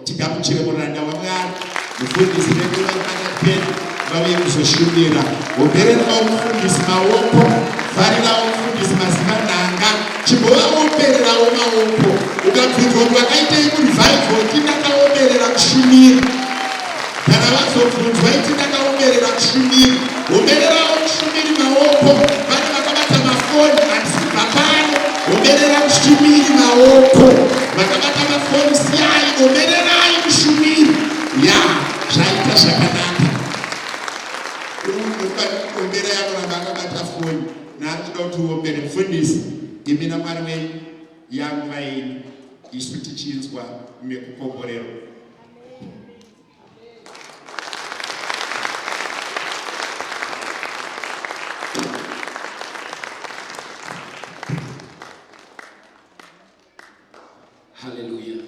tigamuchire muranda waMwari mufundisi vedu vakanapeni vauye kuzoshumira. Ombererawo mufundisi maoko, vharirawo mufundisi Mazivanhanga, chimbovaombererawo maoko. Ukabvunzwa kuti wakaitei murivhaivho, iti ndakaomberera kushumira. Kana vazobvunzwa iti ndakaomberera kushumira. Ombererawo kushumiri maoko, vane vakabata mafoni handisi papano, omberera kushumiri maoko. Vakabata mafoni siyai, ombererai kushumiri. Ya, zvaita zvakanaka. Ombera yakuramba akabata foni, naanoda kuti uombere mufundisi. Imi naMwari wenyu yangu vaini, isu tichinzwa mekukomborerwa. Hallelujah.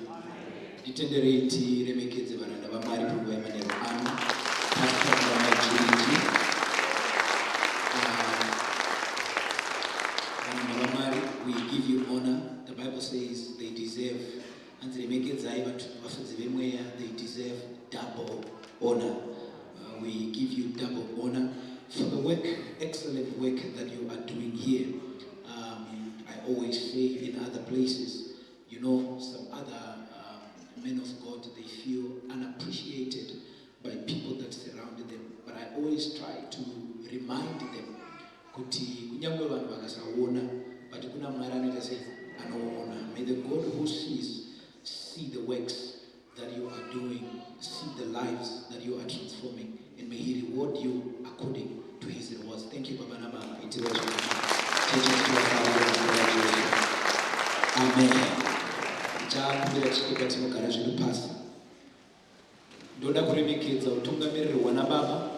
Ditenderei tiremekedze varanda vaMwari panguva yemanheru ano. We give you honor. The Bible says they deserve, and they deserve double honor. We give you double honor for the work, excellent work that you are doing here. I always say in other places, you know, some other men of God, they feel unappreciated by people that surround them. But I always try to remind them, kuti kunyangwe vanhu vakasaona, but kuna Mwari anoita sei anoona. May the God who sees see the works that you are doing, see the lives that you are transforming, and may He reward you according to His rewards. Thank you, Baba Nama. Amen. Chakumbira chikeka tinogara zvedu pasi. Ndoda kuremekedza utungamiriri wana baba,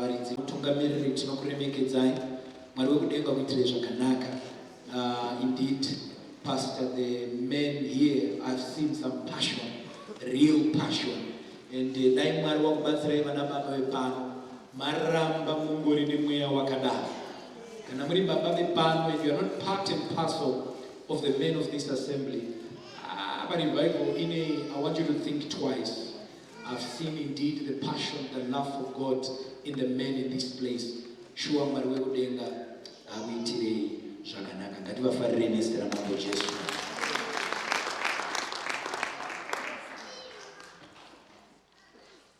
varidzi utungamiriri tinokuremekedzai. Mwari wekudenga kuitire zvakanaka. Indeed, Pastor, the men here, I've seen some passion, real passion. And dai Mwari wakubatsirai vana baba vepano, maramba mungori nemweya wakadaro. Kana muri baba vepano, if you are not part and parcel of the men of this assembly, but in Bible, I want you to think twice. I've seen indeed the passion, the love for God in the men in this place. Sure, Mwari wekudenga akuitire zvakanaka. Ngativafarire nezita ramambo Jesu.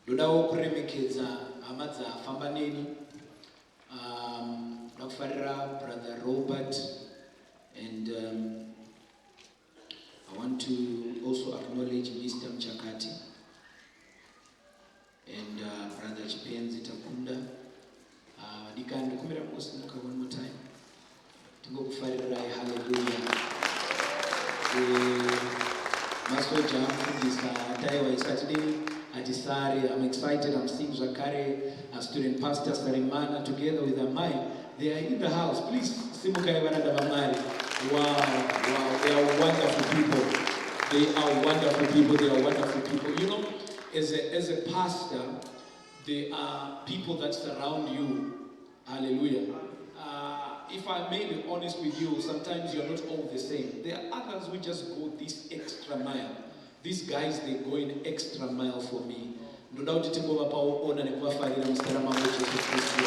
Ndodawo kuremekedza hama dzafamba neni. Ndakufarira Brother Robert, and I want to also acknowledge Mr. Mchakati and Brother Chipenzi Takunda. Ndikumira kusimuka one more time. Tingokufarirai, hallelujah. Masoja mfundisa taiwa isatidini atisari. I'm excited. I'm seeing Zakare, our student pastor Sarimana, together with Amai. They are in the house. Please, simuka varanda vamari. Wow, they are wonderful people. They are wonderful people. They are wonderful people. You know, as a pastor, there are people that surround you. Hallelujah. If I may be honest with you, sometimes you're not all the same. There are others who just go this extra mile. These guys, they go an extra mile for me. No doubt it will be our honor and kuwafarira muzita ramambo Jesu Kristu.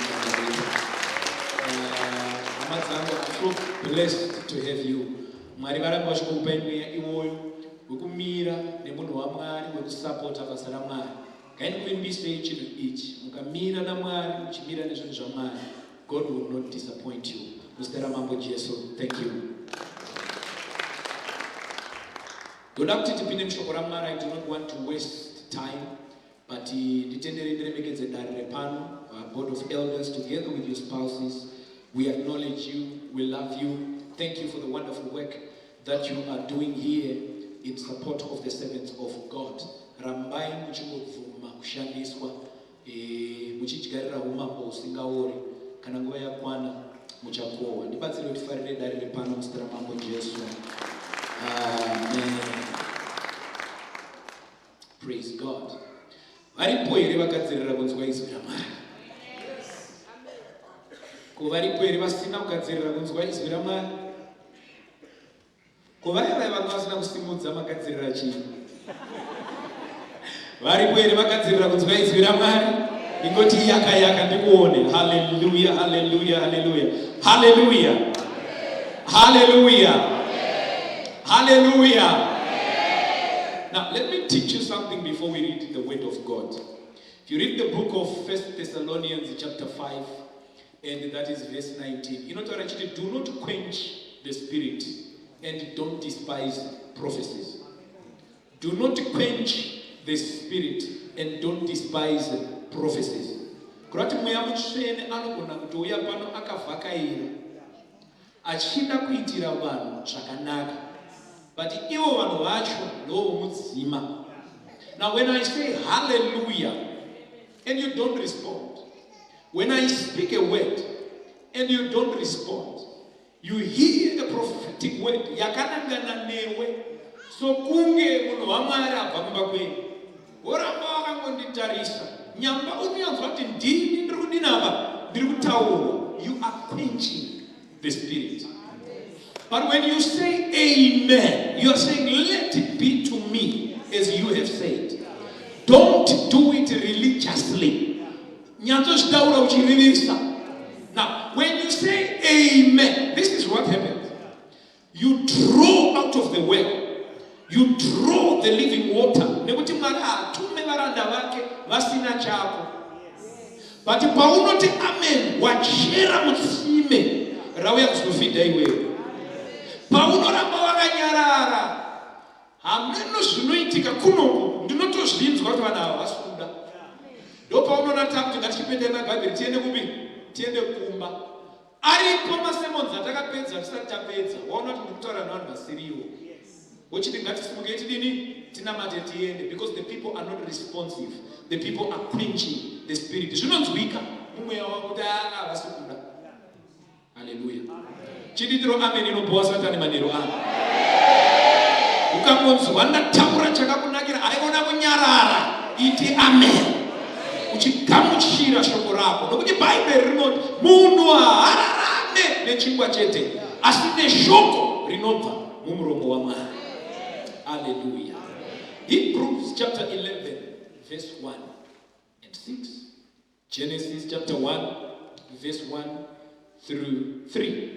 I'm so blessed to have you. Mwari varamba vachikupa imweya iwoyo wekumira nemunhu waMwari, wekusapota basa raMwari. Ngaindikuimbisei chinhu ichi, mukamira naMwari, muchimira nezvinhu zvaMwari, God will not disappoint you. Muzita ramambo Jesu. Thank you. Ndoda kuti tipinde mushoko raMwari. I do not want to waste time, but nditendere ndiremekedze dare repano, our board of elders, together with your spouses. We acknowledge you, we love you. Thank you for the wonderful work that you are doing here in support of the servants of God. Rambai muchingobvuma kushandiswa, muchidyarira umambo usingaori, kana nguva yakwana muchakohwa. Ndibatsire kuti tifarire dare repano muzita ramambo Jesu. Amen. Praise God. Varipo here vakadzirira kunzwa izwi raMwari? Varipo here vasina kugadzirira kunzwa izwi raMwari? Ko vaya vanga vasina kusimudza magadzirira chii? Varipo here vakadzirira kunzwa inzwi raMwari? Ingoti yaka ndikuone. Hallelujah, hallelujah, hallelujah. Hallelujah. Hallelujah. Hallelujah. Now, let me teach you something before we read the word of God. If you read the book of 1 Thessalonians chapter 5, and that is verse 19. You know what actually, do not quench the spirit and don't despise prophecies. Do not quench the spirit and don't despise prophecies. Kurati mweya mutsvene anogona kutouya pano akavhakaira achida kuitira vanhu zvakanaka, but ivo vanhu vacho ndovomudzima. Now when I say hallelujah and you don't respond, when I speak a word and you don't respond, you hear a prophetic word yakanangana newe, so kunge munhu waMwari abva kumba kwenyu woramba wakangonditarisa nyamba unyanzwa kuti ndini ndiri kudini apa, ndiri kutaurwa. You are quenching the spirit. But when you say amen, you are saying let it be to me as you have said. Don't do it religiously. Now when you say amen, this is what happens. You draw out of the well. You draw the living water. But paunoti amen, wachera mutsime rauya kuzofidha iwewe. Paunoramba wakanyarara, hameno zvinoitika kunoku ndinotozvinzwa kuti vanhu ava vasunda. Ndopaunoona kuti ngatipende mabhaibheri tiende kupi? Tiende kumba. Aripo masemonzi atakapedza tisati tapedza. Waona kuti ndikutaura navanhu vasiriwo. Wochiti ngatisimukei tidini? Tinamate tiende, because the people are not responsive. The people are quenching the spirit. Zvinonzwika mumweya wavo kuti havasi kuda. Hallelujah. Chiditiro amen inobowa satani manero ano. Ukangonzwa ndataura chakakunakira aiona kunyarara, iti amen. Uchigamuchira shoko rako. Nokuti Bible rinoti munhu haararame nechingwa chete, asi neshoko rinobva mumuromo waMwari. Hallelujah. Hebrews chapter 11 verse 1 and 6. Genesis chapter 1 verse 1 through 3.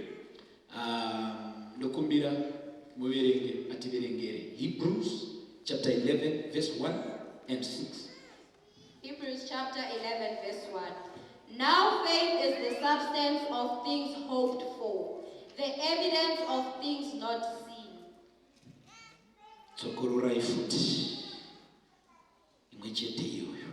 Ndokumbira muverenge ativerengere. Hebrews chapter 11 verse 1 and 6. Hebrews chapter 11 verse 1. Now faith is the substance of things hoped for, the evidence of things not seen. Tsokururai futi imwechete iyoyo.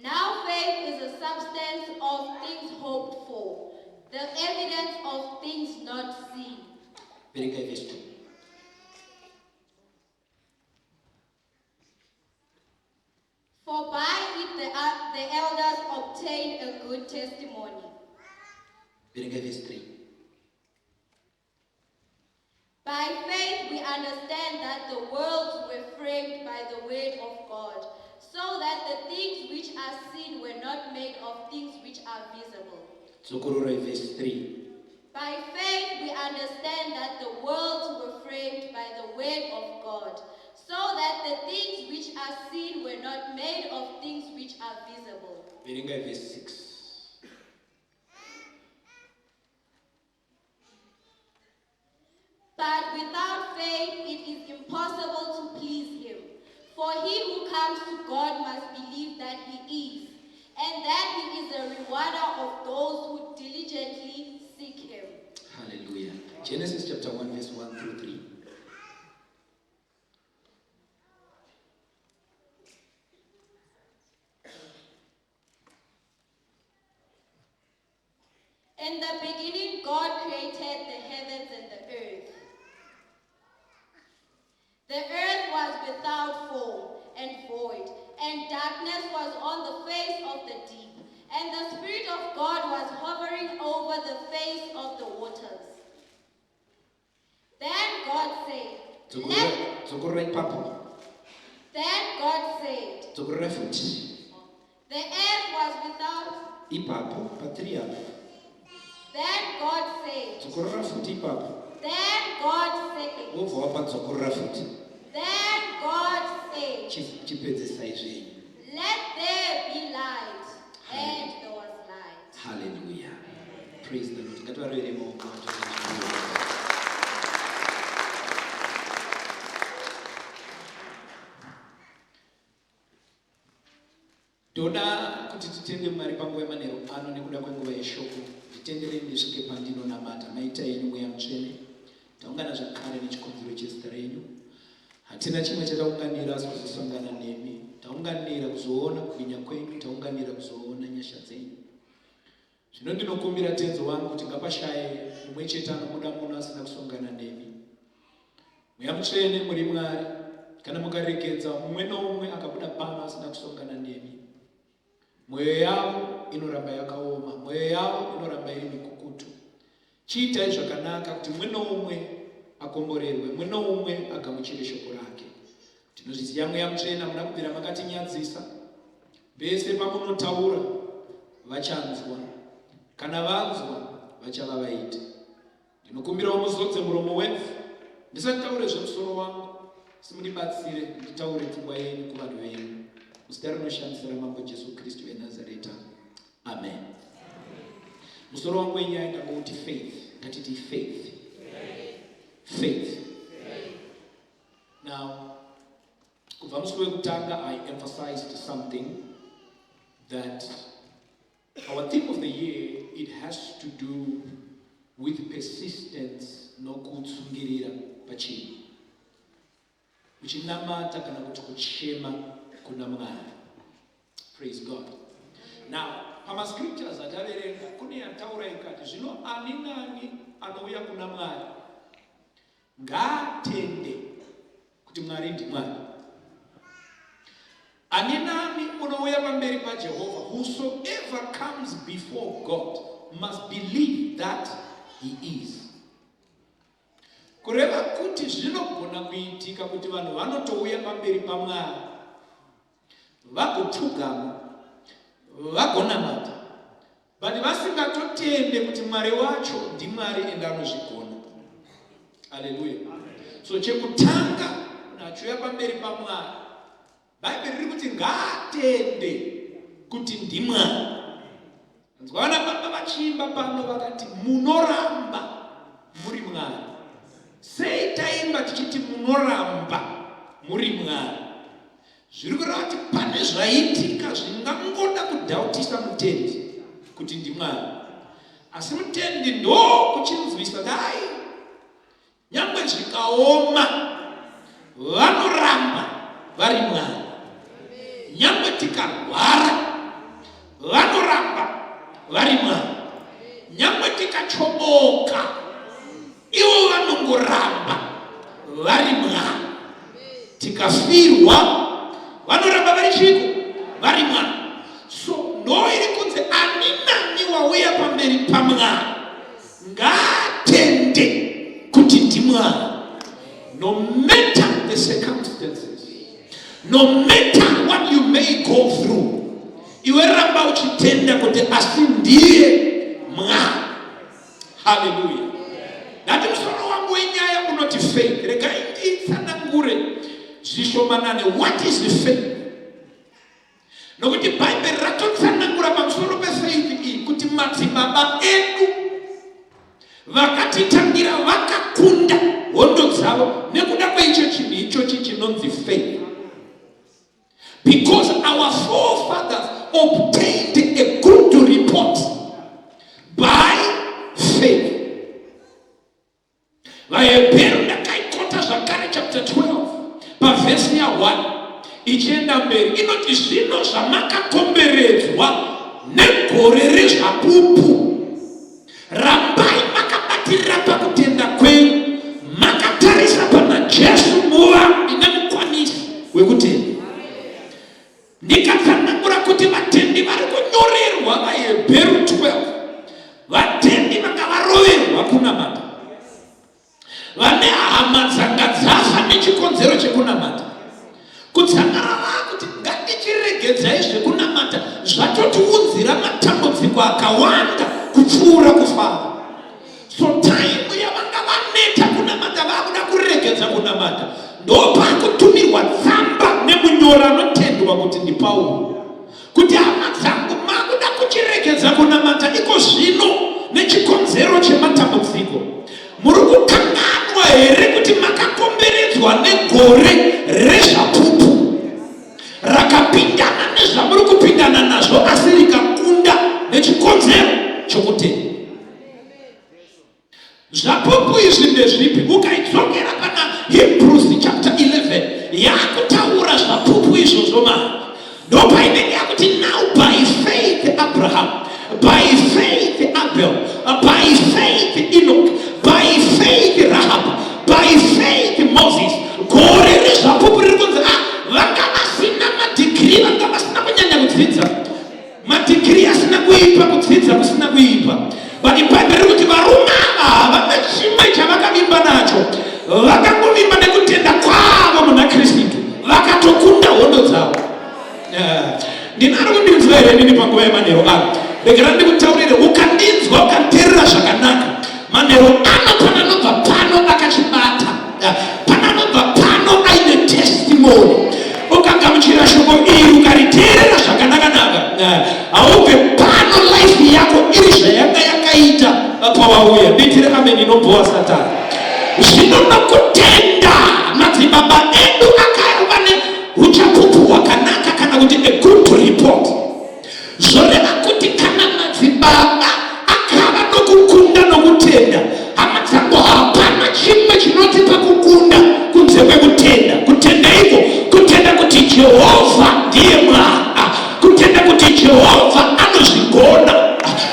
Now faith is a substance of things hoped for, the evidence of things not seen. Verenga verse 2. For by it the elders obtained a good testimony. Verenga verse 3. By faith we understand that the worlds were framed by the word of God, so that the things which are seen were not made of things which are visible. Tsokururai verse 3. By faith we understand that the worlds were framed by the word of God, so that the things which are seen were not made of things which are visible. Verenga verse 6. But without faith it is impossible to please him. For he who comes to God must believe that he is, and that he is a rewarder of those who diligently seek him. Hallelujah. Genesis chapter 1 verse 1 through 3. In the beginning God created the heavens and the earth. The earth was without form and void, and darkness was on the face of the deep, and the Spirit of God was hovering over the face of the waters. Then God said, Tsokururai papo. Then God said, Tsokururai futi. the earth was without. Ipapo patriarch. Then God said, Tsokururai futi ipapo. Then God said, Wobva wapa tsokururai futi. Then chipedzisai zvenyu. Let there be light. And there was light. Hallelujah. Praise the Lord. Ngativarere maoko. Toda kuti titende Mwari panguva yemanheru ano nekuda kwenguva yeshoko. Titenderei ndisvike pandinonamata. Maita yenyu mweya mutsvene. Taungana zvakare nechikonzero chezita renyu. Hatina chimwe chataunganira asi kuzosangana nemi. Taunganira kuzoona kubwinya kwenyu. Taunganira kuzoona nyasha dzenyu. Zvino ndinokumbira tenzi wangu kuti ngapashaye mumwe chete anobuda muno asina kusongana nemi. Mweya mutsvene muri Mwari. Kana mukarekedza mumwe noumwe akabuda pano asina kusongana nemi, mwoyo yavo inoramba yakaoma, mwoyo yavo inoramba iri mikukutu. Chiitai zvakanaka kuti mumwe noumwe akomborerwe, mumwe noumwe agamuchire shoko rake. Tinozviziva Mweya Mutsvene muna kubvira makatinyadzisa. Vese pamunotaura vachanzwa, kana vanzwa vachava vaiti. Ndinokumbirawo muzodze muromo wenyu, ndisataure zvemusoro wangu, simunibatsire nditaure pfungwa yenyu kuvanhu venyu. Muzita rinoshandisira Mambo Jesu Kristu weNazareta. Amen. Musoro wangu wenyaya ndangouti faith. Ngatiti faith. Faith. Now, kubva musi wekutanga I emphasized something that our theme of the year, it has to do with persistence nokutsungirira pachinhu. Kuchinamata kana kuti kuchema kuna Mwari. Praise God. Now, pama scriptures ataverenga kune yataura ikati zvino ani nani anouya kuna Mwari ngaatende kuti Mwari ndiMwari. Ani nani unouya pamberi paJehovha, whosoever comes before God must believe that he is. Kureva kuti zvinogona kuitika kuti vanhu vanotouya pamberi paMwari vagopfugama vagonamata but vasingatotende kuti Mwari wacho ndiMwari ende anozvigona. Haleluya. So chekutanga nachoya pamberi paMwari, Bhaibheri riri kuti ngaatende kuti ndiMwari. Nzwana baba vachimba pano vakati munoramba muri Mwari. Sei taimba tichiti munoramba muri Mwari. Zviri kureva kuti pane zvaitika zvingangoda kudhautisa mutendi kuti ndiMwari. Asi mutendi ndo kuchinzwisa dai nyangwe zvikaoma vanoramba vari Mwari. Nyangwe tikarwara vanoramba vari Mwari. Nyangwe tikachoboka ivo vanongoramba vari Mwari. Tikafirwa vanoramba vari chiko vari Mwari. So ndoiri kunze ani nani wauya pamberi paMwari ngaatende kuti ndiMwari. No matter the circumstances, no matter what you may go through, iwe ramba uchitenda kuti asi ndiye Mwari. Hallelujah. Nati musoro wangu wenyaya unoti faith. Rega nditsanangure zvishomanane. What is the faith? Nokuti Bhaibheri ratotsanangura pamusoro pefaith iyi kuti madzibaba edu vakatitangira vakakunda hondo dzavo nekuda kweicho chinhu ichochi chinonzi faith. Because our forefathers obtained a good report by faith. VaHebheru ndakaikota zvakare chapter 12 pavhesi ya 1 ichienda mberi inoti zvino zvamakakomberedzwa negore rezvapupu rambai makabatirira pakutenda kwenyu makatarisa pana Jesu muvambi nemukwanisi wekutenda. Ndikatsanangura kuti vatendi vari kunyorerwa vaHebheru 12 vatendi vakavaroverwa kunamata, vane hama dzanga dzafa nechikonzero chekunamata, kutsangara kuti ngatichiregedzai zvekunamata zvatotiunzira matambudziko akawanda kupfuura kufara. So time yavanga vaneta kunamata vakuda kuregedza kunamata ndopakutumirwa tsamba nemunyorero manyoro anotendwa kuti ndi Paulo kuti hama dzangu makuda kuchirekedza kunamata iko zvino nechikonzero chematambudziko. Muri kukanganwa here kuti makakomberedzwa negore rezvapupu rakapindana nezvamuri kupindana nazvo asi rikakunda nechikonzero chokutenda. Zvapupu izvi ndezvipi? Ukaidzokera pana Hebrews chapter 11 yakutaura zvapupu izvozvo mari. Ndopainenge yakuti now by faith Abraham, by faith Abel, by faith Enoch, by faith Rahab, by faith Moses. Gore rezvapupu riri kunzi vanga vasina madigiri, vanga vasina kunyanya kudzidza, madigiri asina kuipa, kudzidza kusina kuipa. But ibhaibheri riri kuti varume ava havana chimwe chavakavimba nacho, vakangovimba nekutenda kwavo muna Kristu, vakatokunda hondo dzavo. Ndinari kundinzwa here nini panguva yemanheru ava? Regera ndikutaurire, ukandinzwa ukanteerera zvakanaka, manheru ano pananobva pano akachibata, pananobva pano aine testimony. Ukagamuchira shoko iri ukariteerera zvakanaka-naka, haubve pano life yako iri zvayanga yakaita pawauya. Nditire ameni inobvowa Satani. Zvino nokutenda madzibaba edu akava neuchapupu hwakanaka kana kuti a good report. Zvoreva kuti kana madzibaba akava nokukunda nokutenda, hama dzangu hapana chimwe chinotipa kukunda kunze kwekutenda. Kutenda iko kutenda kuti Jehovha ndiye Mwari, kutenda kuti Jehovha anozvigona,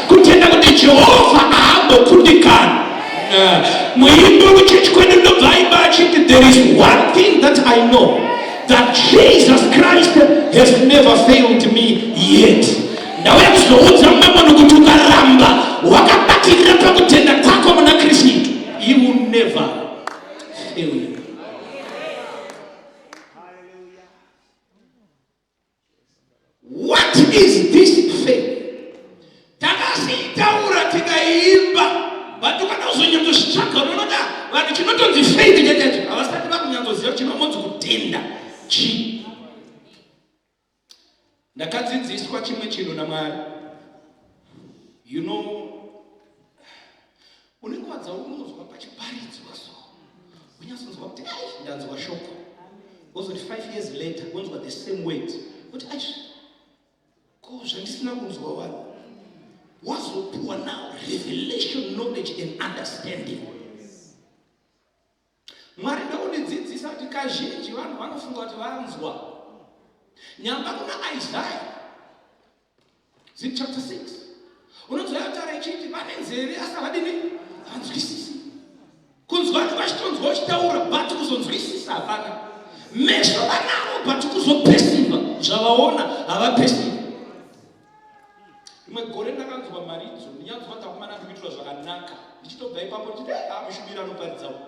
kutenda kuti Jehovha haambokundikana. Muimbo wechechi kwedu ndobva aimba achiti there is one thing that I know, that Jesus Christ has never failed me yet. Ndauya kuzoudza mumwe munhu kuti ukaramba wakabatirira pakutenda kwako muna Kristu, he will never fail you. What is this faith? Takasitaura tikaimba, but kana uzonyatozvitsvaga unoona vanhu chinotonzi faith chachacho havasati vakunyatsoziva chinomonzi kutenda chii. Ndakadzidziswa chimwe chinhu naMwari. You know, unenge wadza unozwa pachiparidzwa so unyatsonzwa kuti ndanzwa shoko, wozoti 5 years later wonzwa the same word, kuti ko zvandisina kunzwa wani wazopuwa now revelation, knowledge and understanding. Mwari ndakundidzidzisa kuti kazhinji vanhu vanofunga kuti vanzwa. Nyamba kuna Isaiah chapter 6 unonzwa yataura ichiti vane nzeve asi havadini, havanzwisisi. Kunzwa vachitonzwa uchitaura but kuzonzwisisa hapana. Meso vanavo but kuzopesiva zvavaona havapesivi. Rimwe gore ndakanzwa maridzo, ndinyanzwa takumana ndikuitwa zvakanaka, ndichitobva ipapo kuti mushumiri anoparidzawo.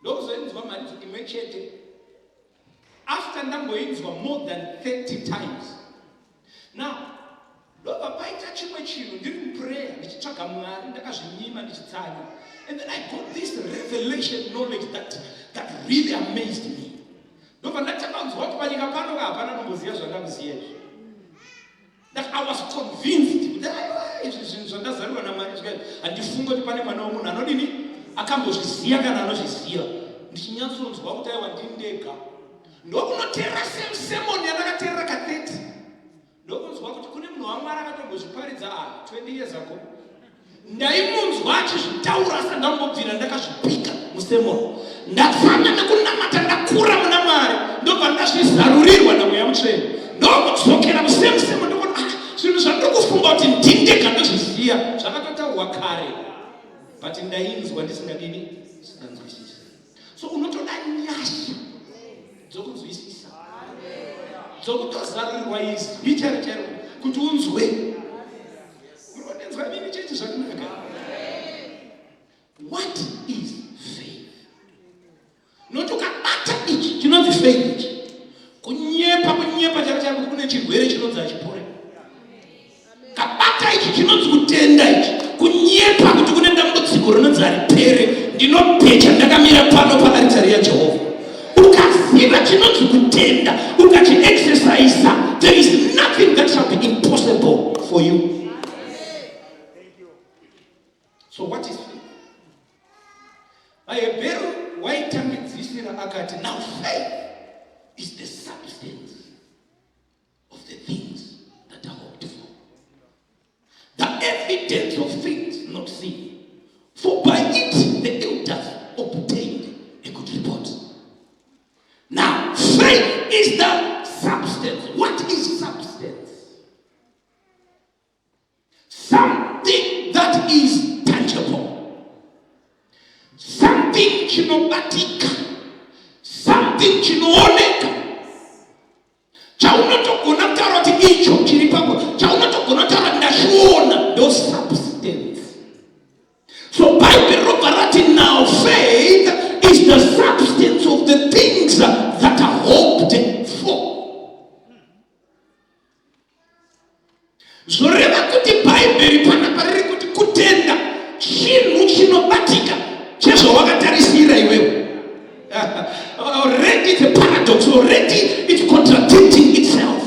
Ndokuzoinzwa maridzo imwe chete after ndamboinzwa more than 30 times. Now ndobva paita chimwe chinhu ndiri muprayer ndichitsvaga Mwari, ndakazvinyima ndichitsanya, and then I got this revelation knowledge that really amazed me. Ndobva ndatakanzwa kuti panyika pano hapana nomboziva zvandamuziva izvi. That I was convinced that izvi zvinhu zvandazarurwa naMwari handifunga kuti pane mwana womunhu anodini akambozviziva kana anozviziva. Ndichinyatsonzwa kuti aiwa ndini ndega ndokunoteera semoni yandakateerera ka30, ndokunzwa kuti kune munhu waMwari akatombozviparidza 20 years ago. Ndaimunzwa achizvitaura asi ndambobvira ndakazvipika musemoni. Ndafana nekunamata ndakura muna Mwari, ndobva ndazvizarurirwa naMweya Mutsvene. Ndokudzokera musemusemo ndikuti zvinhu zvandikufunga kuti ndindega ndozviziva zvakatotaurwa kare, but ndainzwa ndisingadini, singanzwisisi. So unotoda nyasha dzokunzwisisa, dzokutozarurirwa izwi charo charo kuti unzwe. Unotonzwa nini chechi zvakanaka? What is faith? Not ukabata ichi chinonzi faith ichi, kunyepa charo charo kuti kune chirwere chinonzi achipore. Kabata ichi chinonzi kutenda ichi, kunyepa kuti kune dambudziko rinonzi haripere. Ndinopecha ndakamira pano paaritari yaJehovha. ukaziva chinonzi kutenda ukachiexercisa, there is nothing that shall be impossible for you. So what is faith? Vahebheru waitambidzisira akati, now faith is the substance of the things that are hoped for, the evidence of things not seen, for by it the elders obtained a good report. Now faith is the substance. What is substance? Something that is tangible, something chinobatika, something chinooneka, chaunotogona kutaura kuti icho chiri papo, chaunotogona kutaura ndazviona, ndo substance. So Bible robva rati now faith is the substance of the things that are hoped for. Zoreva kuti Bible panapa riri kuti kutenda chinhu chinobatika chezvawakatarisira iwewe. Already it's a paradox, already it's contradicting itself.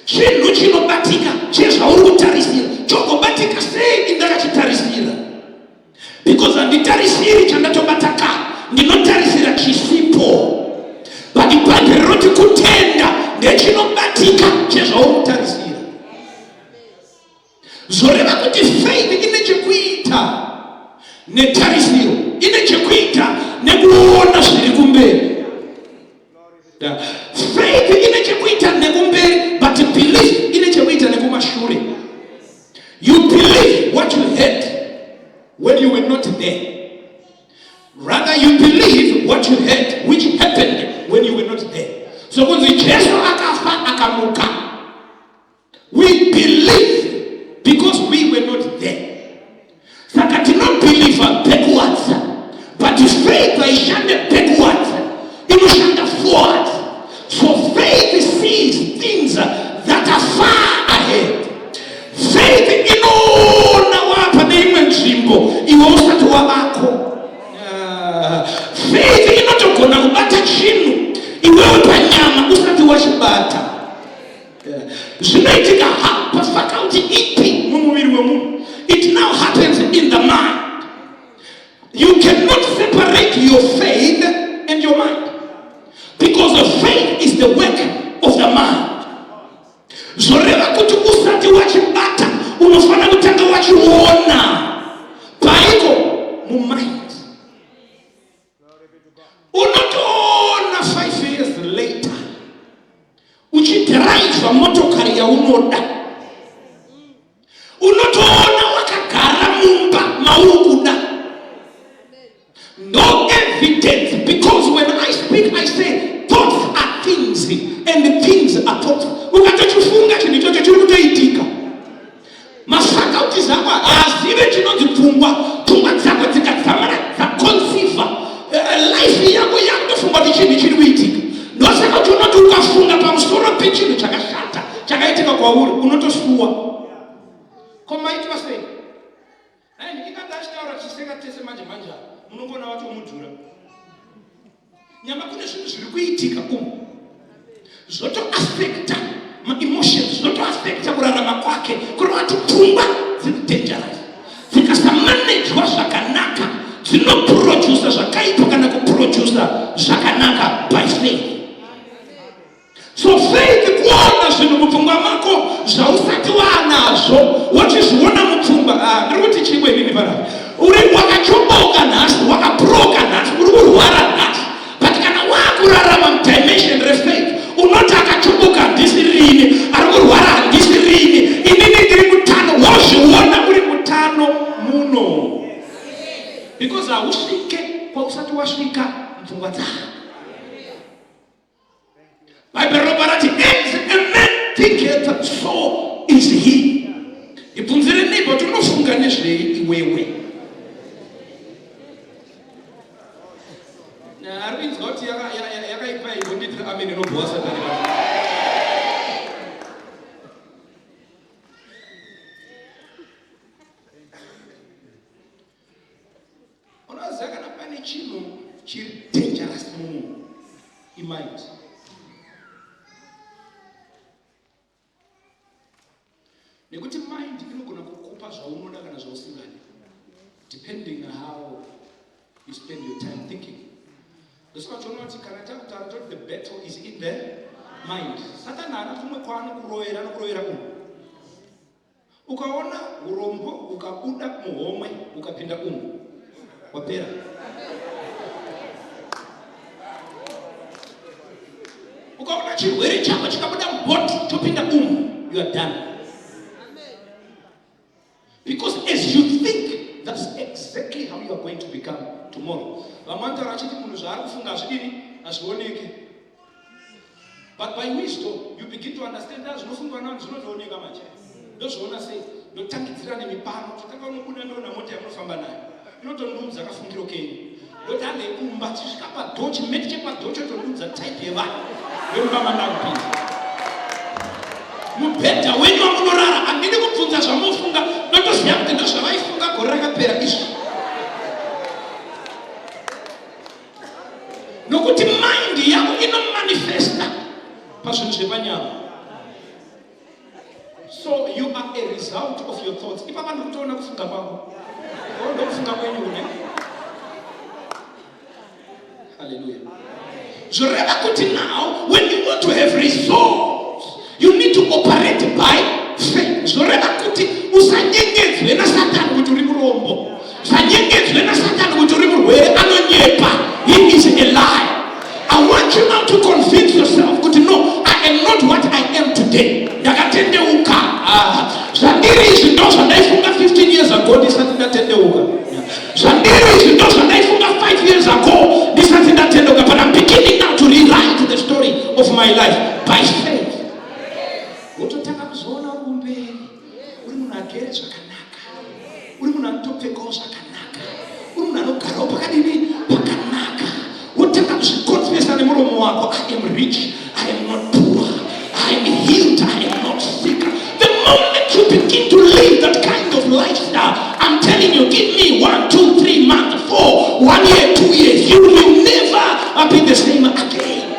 Chinhu chinobatika chezvauri kutarisira, chogobatika sei indakachitarisira? Because handitarisiri chandatobata kare, ndinotarisira chisipo. But Bible roti kutenda ndechinobatika chezvauri kutarisira. Zoreva kuti faith ine chekuita netarisiro, ine chekuita nekuona zviri kumberi. Faith ine chekuita nekumberi, but belief ine chekuita nekumashure. You believe what you heard when you were not there. Rather you believe what you heard which happened when you were not there. So kunzi Jesu akafa akamuka, we believe because we were not there. Saka tino believe backwards, but faith haishande backwards, inoshanda forwards. So faith sees things that are far ahead. Faith inoona wapa neimwe nzvimbo iwe usati wavako. Faith inotogona kubata chinhu iwewe panyama usati wachibata. Zvinoitika pafaculty ipi mumuviri wemunhu. It now happens in the mind. You cannot separate your faith and your mind, because the faith is the work of the mind. Zoreva kuti usati wachibata unofana kutanga wachiona paiko mumind. Unotoona 5 years later uchidrive motokari yaunoda, unotoona wakagara mumba maukuda. No evidence, because when I speak I say thoughts are things and things are thoughts. Ukatochifunga chinhu ichocho chiri kutoitika. Mafakauti zako hazive chinonzi pfungwa, pfungwa dzako dzikadzamara dzaconceiva, life yako yakutofunga kuti chinhu chiri kuitika. Ndosaka kuti unoti ukafunga pamusoro pechinhu chakashata chakaitika kwauri unotosuwa. Komaitwa sei? Ikanga achitaura chiseka tese manje manje munongona watomudhura. Nyama kune zvinhu zviri kuitika umu zvoto affecta ma-emotions, zvoto affecta kurarama kwake. Kureva kuti pfungwa dziri dangerous, dzikasamanejwa zvakanaka dzinoprodusa zvakaipa kana kuprodusa zvakanaka by faith. So faith kuona zvinhu mupfungwa mako zvausati wanazvo wachizviona mupfungwa. Ndiri kuti chimwe inini panapa uri wakachoboka nhasi, wakabroka nhasi, uri kurwara nhasi, but kana wakurarama mudimension refaith unoti akachoboka handisi rini, ari kurwara handisi rini, inini ndiri mutano. Wozviona uri mutano muno, because hausvike kwausati wasvika mupfungwa dzako. Bible robva rati as a man thinketh so is he. Ibvunzire neighbor kuti unofunga nezvei iwewe. Arikuinzwa kuti yakaipa ibonditira amen inobhuwa satani. Unoziva kana pane chinhu chiri dangerous mumunhu, Mind. Nekuti mind inogona kukupa zvaunoda kana zvausingadi, depending on how you spend your time thinking. Ndoska choona kuti kana takutaura kuti the battle is in the mind. Satani haana kumwe kwaanokurovera, anokurovera umu. Ukaona urombo ukabuda muhomwe ukapinda umu, wapera. Ukaona chirwere chako chikabuda mubhoti chopinda umu, you are done. Because as you think, that's exactly how you are going to become tomorrow. Vamantara achiti munhu zvaari kufunga hazvidini hazvioneke. But by wisdom, you begin to understand that zvinofungwa navanhu zvinotooneka manje. Ndozvoona sei, ndotangidzira nemipano, totanga unobuda ndoona mota yamunofamba nayo. Inotondiudza kafungiro kenyu. Ndotanga ikumba, tichisvika padho, chimeti chepadho chotondiudza type yevanhu. Yomubama ndakupinda. Mubhedha wenyu wamunorara, handidi kubvunza zvamunofunga, ndotoziva kuti ndozvavaifunga gore rakapera izvi. Nokuti mind yako inomanifesta pazvinhu zvepanyama. So you are a result of your thoughts. Ipapa ndikutoona kufunga kwako. Ndokufunga kwenyu ne? Hallelujah. Zvoreva kuti now, when you want to have results, you need to operate by faith. Zvoreva kuti usanyengedzwe na Satani kuti uri murombo. Usanyengedzwe na Satani kuti uri murwere anonyepa. He is a liar. I want you now to convince yourself kuti no, I am not what I am today. Ndakatendeuka. Zvandiri izvi ndo zvandaifunga 15 years ago ndisati ndatendeuka. Zvandiri izvi ndo zvandaifunga 5 years ago ndisati ndatendeuka. But I'm beginning now to rewrite the story of my life by faith. Wototanga kuzoona uri kumberi, uri munhu agere zvakanaka, uri munhu anotopfekawo zvakanaka, uri munhu anogarawo pakadini pakanaka. Wotanga kuzvikonfesa nemuromo wako, I am rich, I am not poor, I am healed, I am not sick. The moment you begin to live that kind of lifestyle, I'm telling you, give me 1, 2, 3 months, 4, 1 year, 2 years, you will never be the same again.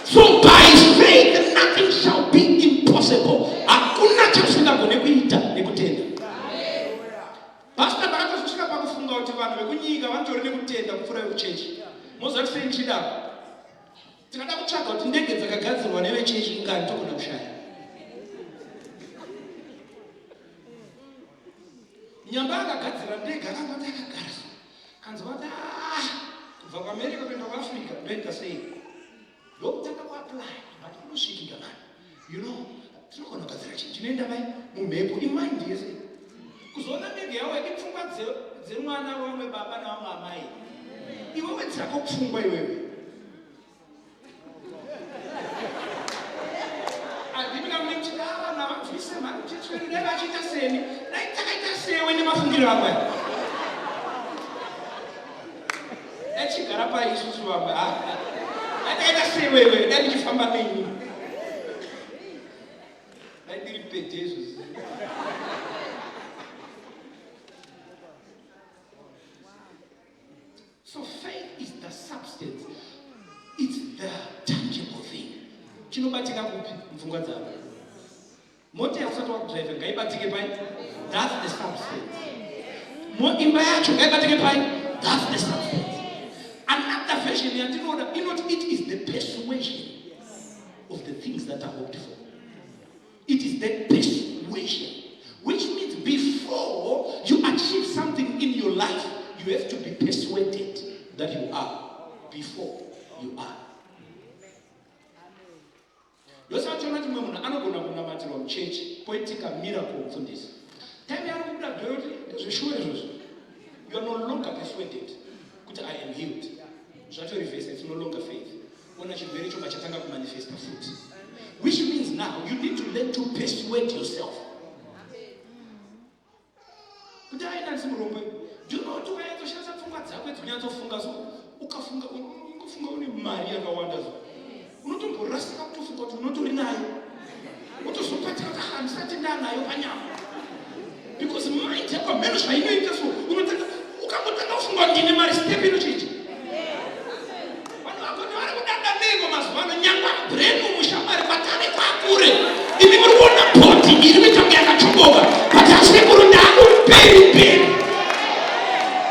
So by faith, nothing shall be impossible. Hakuna chasingagone kuita nekutenda. Pastor bakatosvika pakufunga kuti vanhu vekunyika vanotori nekutenda kupfuura vekuchechi. Mozati sei ndichidako. Tikada kutsvaga kuti ndege dzakagadzirwa nevechechi ingani togona kushaya. Nyamba akagadzira ndege akangoti akagara. Kanzwa kuti kubva kuAmerica kuenda kuAfrica ndoita sei. Ndokutanga kuapply, but kunosvikika mani. You know, tinogona kugadzira chinhu chinoenda mai mumhepo imind yese. Kuzoona ndege yawo ipfungwa dzemwana wamwe baba nawamwe amai. Iwewe dzako pfungwa iwewe. Andimina mnechidava navabvise mani chitswiri nevachita seni. Naitakaita sewe nemafungiro amwe. Echigara paisusu vamwe. Ataita sewewe, ndichifamba nenyu. Ndiri pejesu. So faith is the substance. It's the tangible thing. Chinobatika kupi mfungwa dzako. Mota yakusati wakudrive ngaibatike pai. That's the substance. Imba yacho ngaibatike pai. That's the substance. Another version, it is the persuasion of the things that are hoped for. It is the persuasion, which means before you achieve something in your life, you have to be persuaded that you are before you are. Yosachona kuti munhu anogona kunamatirwa muchechi poitika miracle mufundisi. Time yaanokuda glory ndezvishuwo izvozvo. You are no longer persuaded kuti I am healed. Zvato reverse, it's no longer faith. Ona chirwere choba chatanga kumanifesta futi. Which means now you need to learn to persuade yourself. Kuti aina nsimurombe. Do you know what ukayatoshandisa pfungwa dzako dzonyatsofunga so ukafunga une mari yakawanda so. Unotomborasika kutofunga kuti unotori nayo. Utozopatika kuti handisati ndanayo panyama. Because mind yako meno zvainoita so unotanga ukangotanga kufunga ndine mari step inochiita. mazuvano nyangwa brenu mushamari patare kwakure imi muri kuona bhodhi iri kuitanga yakachoboka patasekuru ndakuperi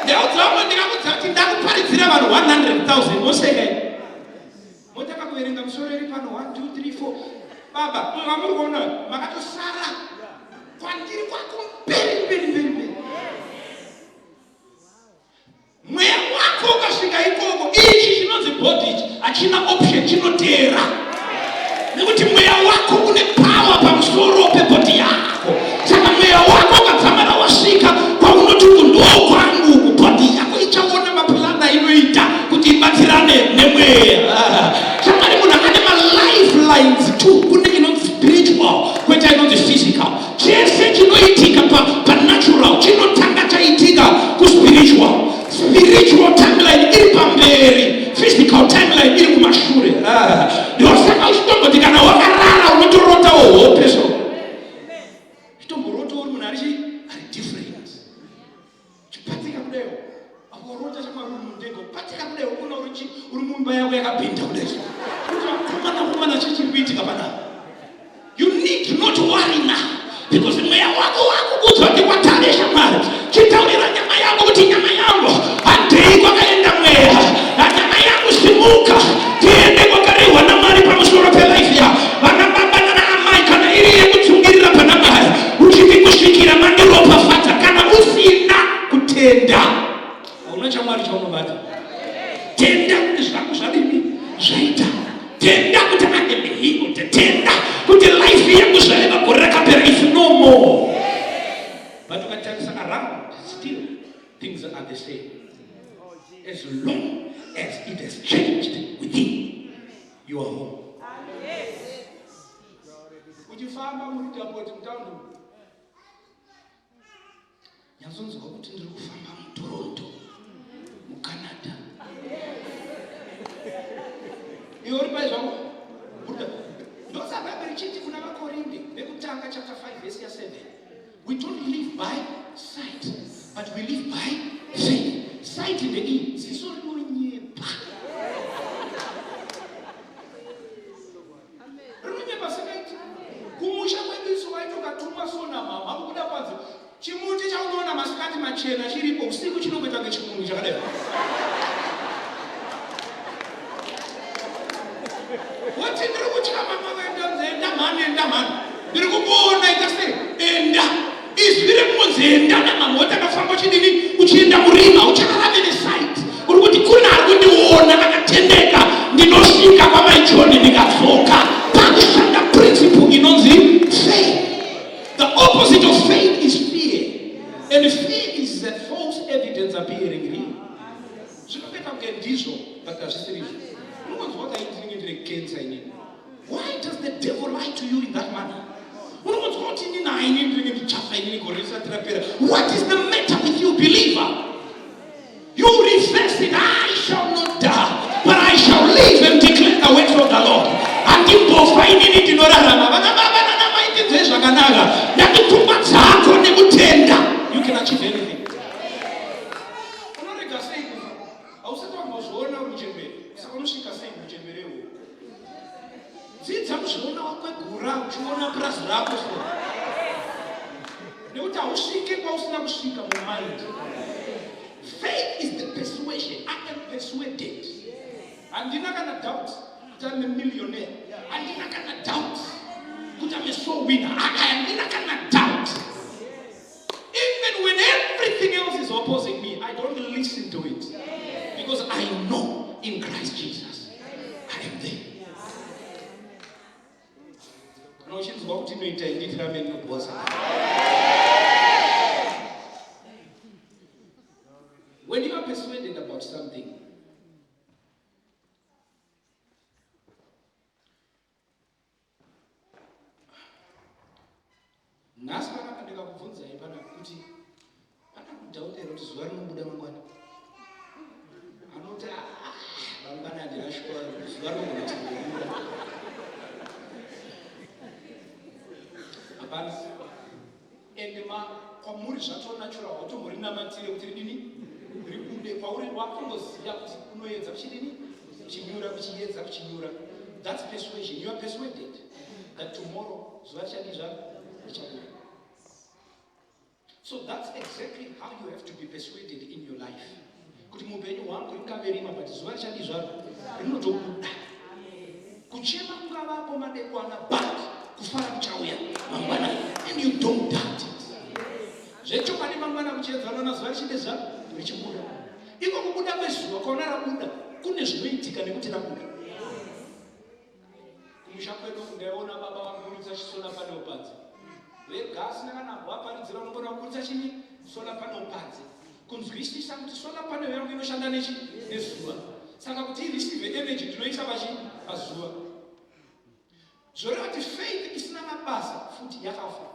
ndaudzavamwe ndikakudza kuti ndakuparidzira vanhu 100,000 moseka motaka kuverenga musoro iri pano 1 2 3 4 baba mamuri kuona makatosara kwandiri kwako mberi mweya wako ukasvika ikoko ichi chinonzi bhodhi ichi hachina option chinoteera nekuti mweya wako une pawa pamusoro pebhodhi yako saka mweya wako ukadzamana wasvika kwaunoti uku ndokwangu uku bhodhi yako ichaona mapulana inoita kuti ibatsirane nemweya shamari munhu ane malifelines tu kune inonzi spiritual kwete inonzi physical chese chinoitika panatural chinotanga chaitika kuspiritual spiritual timeline iri pamberi physical timeline iri kumashure ndosaka uchitomboti kana wakarara unotorotawo hope so chitomborota uri munhu ari different chipatika kudayo akorota chamari uri mundego patika kudayo una uri mumba yako yakapinda kudayo kumana chichiri kuitika panapa. You need not worry now because mweya wako wakukudzwa kuti kwatare shamwari chitaurira nyama yako kuti nyama yangu handei kwakaenda mweya nyama yangu simuka tiende kwakarehwa namwari pamusoro pelife ya vana baba nanaamai kana iri yekutsungirira pana mwari uchiti kusvikira mandiropafadza kana usina kutenda hauna chamwari chaunobata. Tenda kuti zvangu zvadini zvaita, tenda kuti ane mihingo, tenda kuti life yangu zvaeva gore rakapera if no more. But ukatarisa around still things are the same as long as it has changed within your home. Uchifamba muri airport mutaundi nyazonzwa kuti ndiri kufamba muToronto muCanada. Iwe uri paizvangu ndosaka richiti kuna vakorinde vekutanga chapter 5 verse 7 we don't live by sight but we live by faith. Sight in the in ziso rinonyepa rinonyepa sekaiti kumusha kwebiso waitokatuma sona mama kubuda kwanzi chimuti chaunoona masikati machena chiripo usiku chinokuita ngechimunhu chakadai. Wati ndiri kutya mama vaenda enda mhani ndiri kukuona ikase enda izvi remunzi enda namamota akafamba chidini uchienda murima uchararame nesight uri kuti kuna ari kundiona akatendeka ndinosvika kwamaijoni ndikadzoka pakushanda principle inonzi faith. The opposite of faith is fear and fear is that false evidence appearing real. Zvinopeta kunge ndizvo but hazvisirizvo. Why does the devil lie to you in that manner? What is the matter with you, believer? You refess it, I shall not die, but I shall live and declare the works of the Lord. You can achieve anything. Dzidza kuzviona wakwegura uchiona purazi rako nekuti hausvike kwausina kusvika mumind. Faith is the persuasion. I am persuaded. Handina kana doubt kuti I'm a millionaire. Handina kana doubt kuti I'm a soul winner. Handina kana doubt. Even when everything else is opposing me, I don't listen to it because I know in Christ Jesus I am there. When you are persuaded about something, endema kwamuri zvacho natural watomuri namatire kuti ridini rikude kwauri wakongoziya kuti unoedza kuchidini kuchinyura kuchiedza kuchinyura That's persuasion. You are persuaded that tomorrow, so that's exactly how you have to be persuaded in your life. And you don't doubt it. Faith is not a basa, foot yakafa.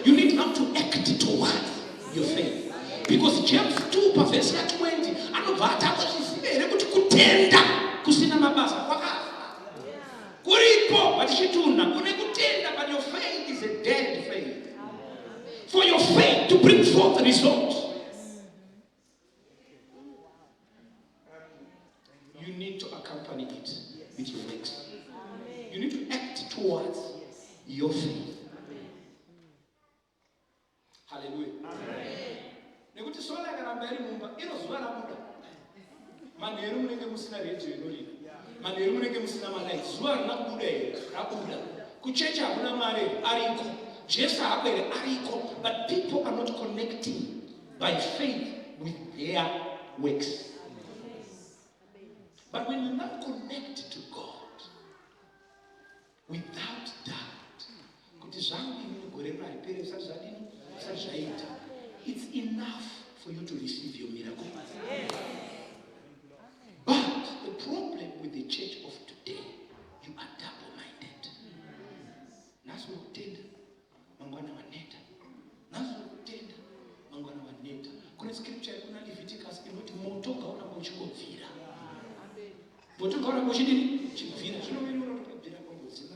You need now to act towards your faith. Because James 2 verse 20, Kutenda kusina mabasa kuripo batishituna kune kutenda, but your faith is a dead faith. For your faith to bring forth the results, you need to accompany it with your works. You need to act towards your faith. Hallelujah. Nekuti sola yakaramba iri mumba inozuva rabuda. Manheru munenge musina radio inolira. Manheru munenge musina malaiti. Zuva rinabuda iri rabuda. Kuchecha hakuna mare ariko. Jesu hakwere ariko. But people are not connecting by faith with their works. But when you not connect to God without doubt, it's enough for you to receive your miracle. But the problem with the church of today, you are double-minded. Nazo kutenda, mangwana waneta. Nazo kutenda, mangwana waneta. Kuna scripture kuna Leviticus inoti moto kaona kuchikovira. Moto kaona kuchidini? Chivira. Chino mimi unatokabira kwa ngozina.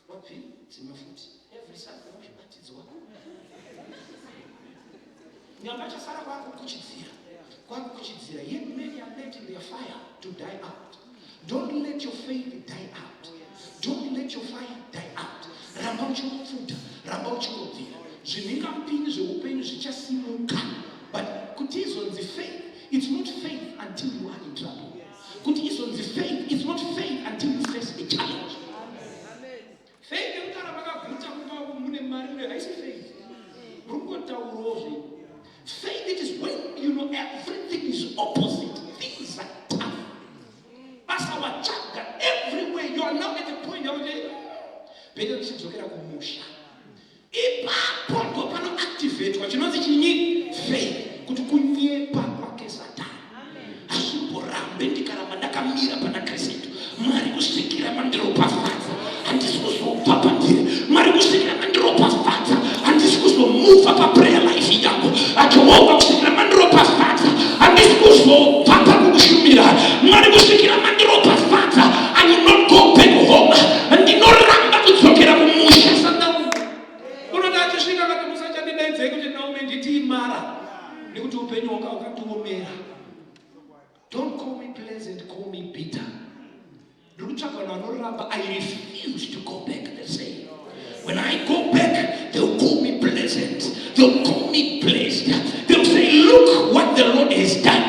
Wapi? Simafuti. Every Sunday unabatizwa. Nyambacha sara kwako kuchidzira. Kwako kuchidzira. Yet many are letting their fire to die out. Don't let your faith die out. Don't let your fire die out. Ramba uchikufuta. Ramba uchikuvira. Zvininga mpini zveupenyu zvichasimuka. But kuti izonzi faith, it's not faith until you are in trouble. Kuti izonzi faith, it's not faith until you face a challenge. Faith is not faith. Faith, it is when you know everything is opposite. Things are tough. Everywhere you are now at the point of activate what you know that you need faith. Move up a prayer life yako akiomba kusikira mandiro pasipata andisikuzo papa kukushumira mwari kusikira mandiro pasipata and you not go back home and you not ramba kudzokera kumusha sanda unoda chisvika kuti musachandidaidzei kuti naume nditi imara nekuti upenyu hwanga hwakatiomera. Don't call me pleasant, call me bitter. Ndikutsvaka vanhu vanoramba. I refuse to go back the same. When I go back, they'll call me pleasant. They'll call me blessed. They'll say, look what the Lord has done.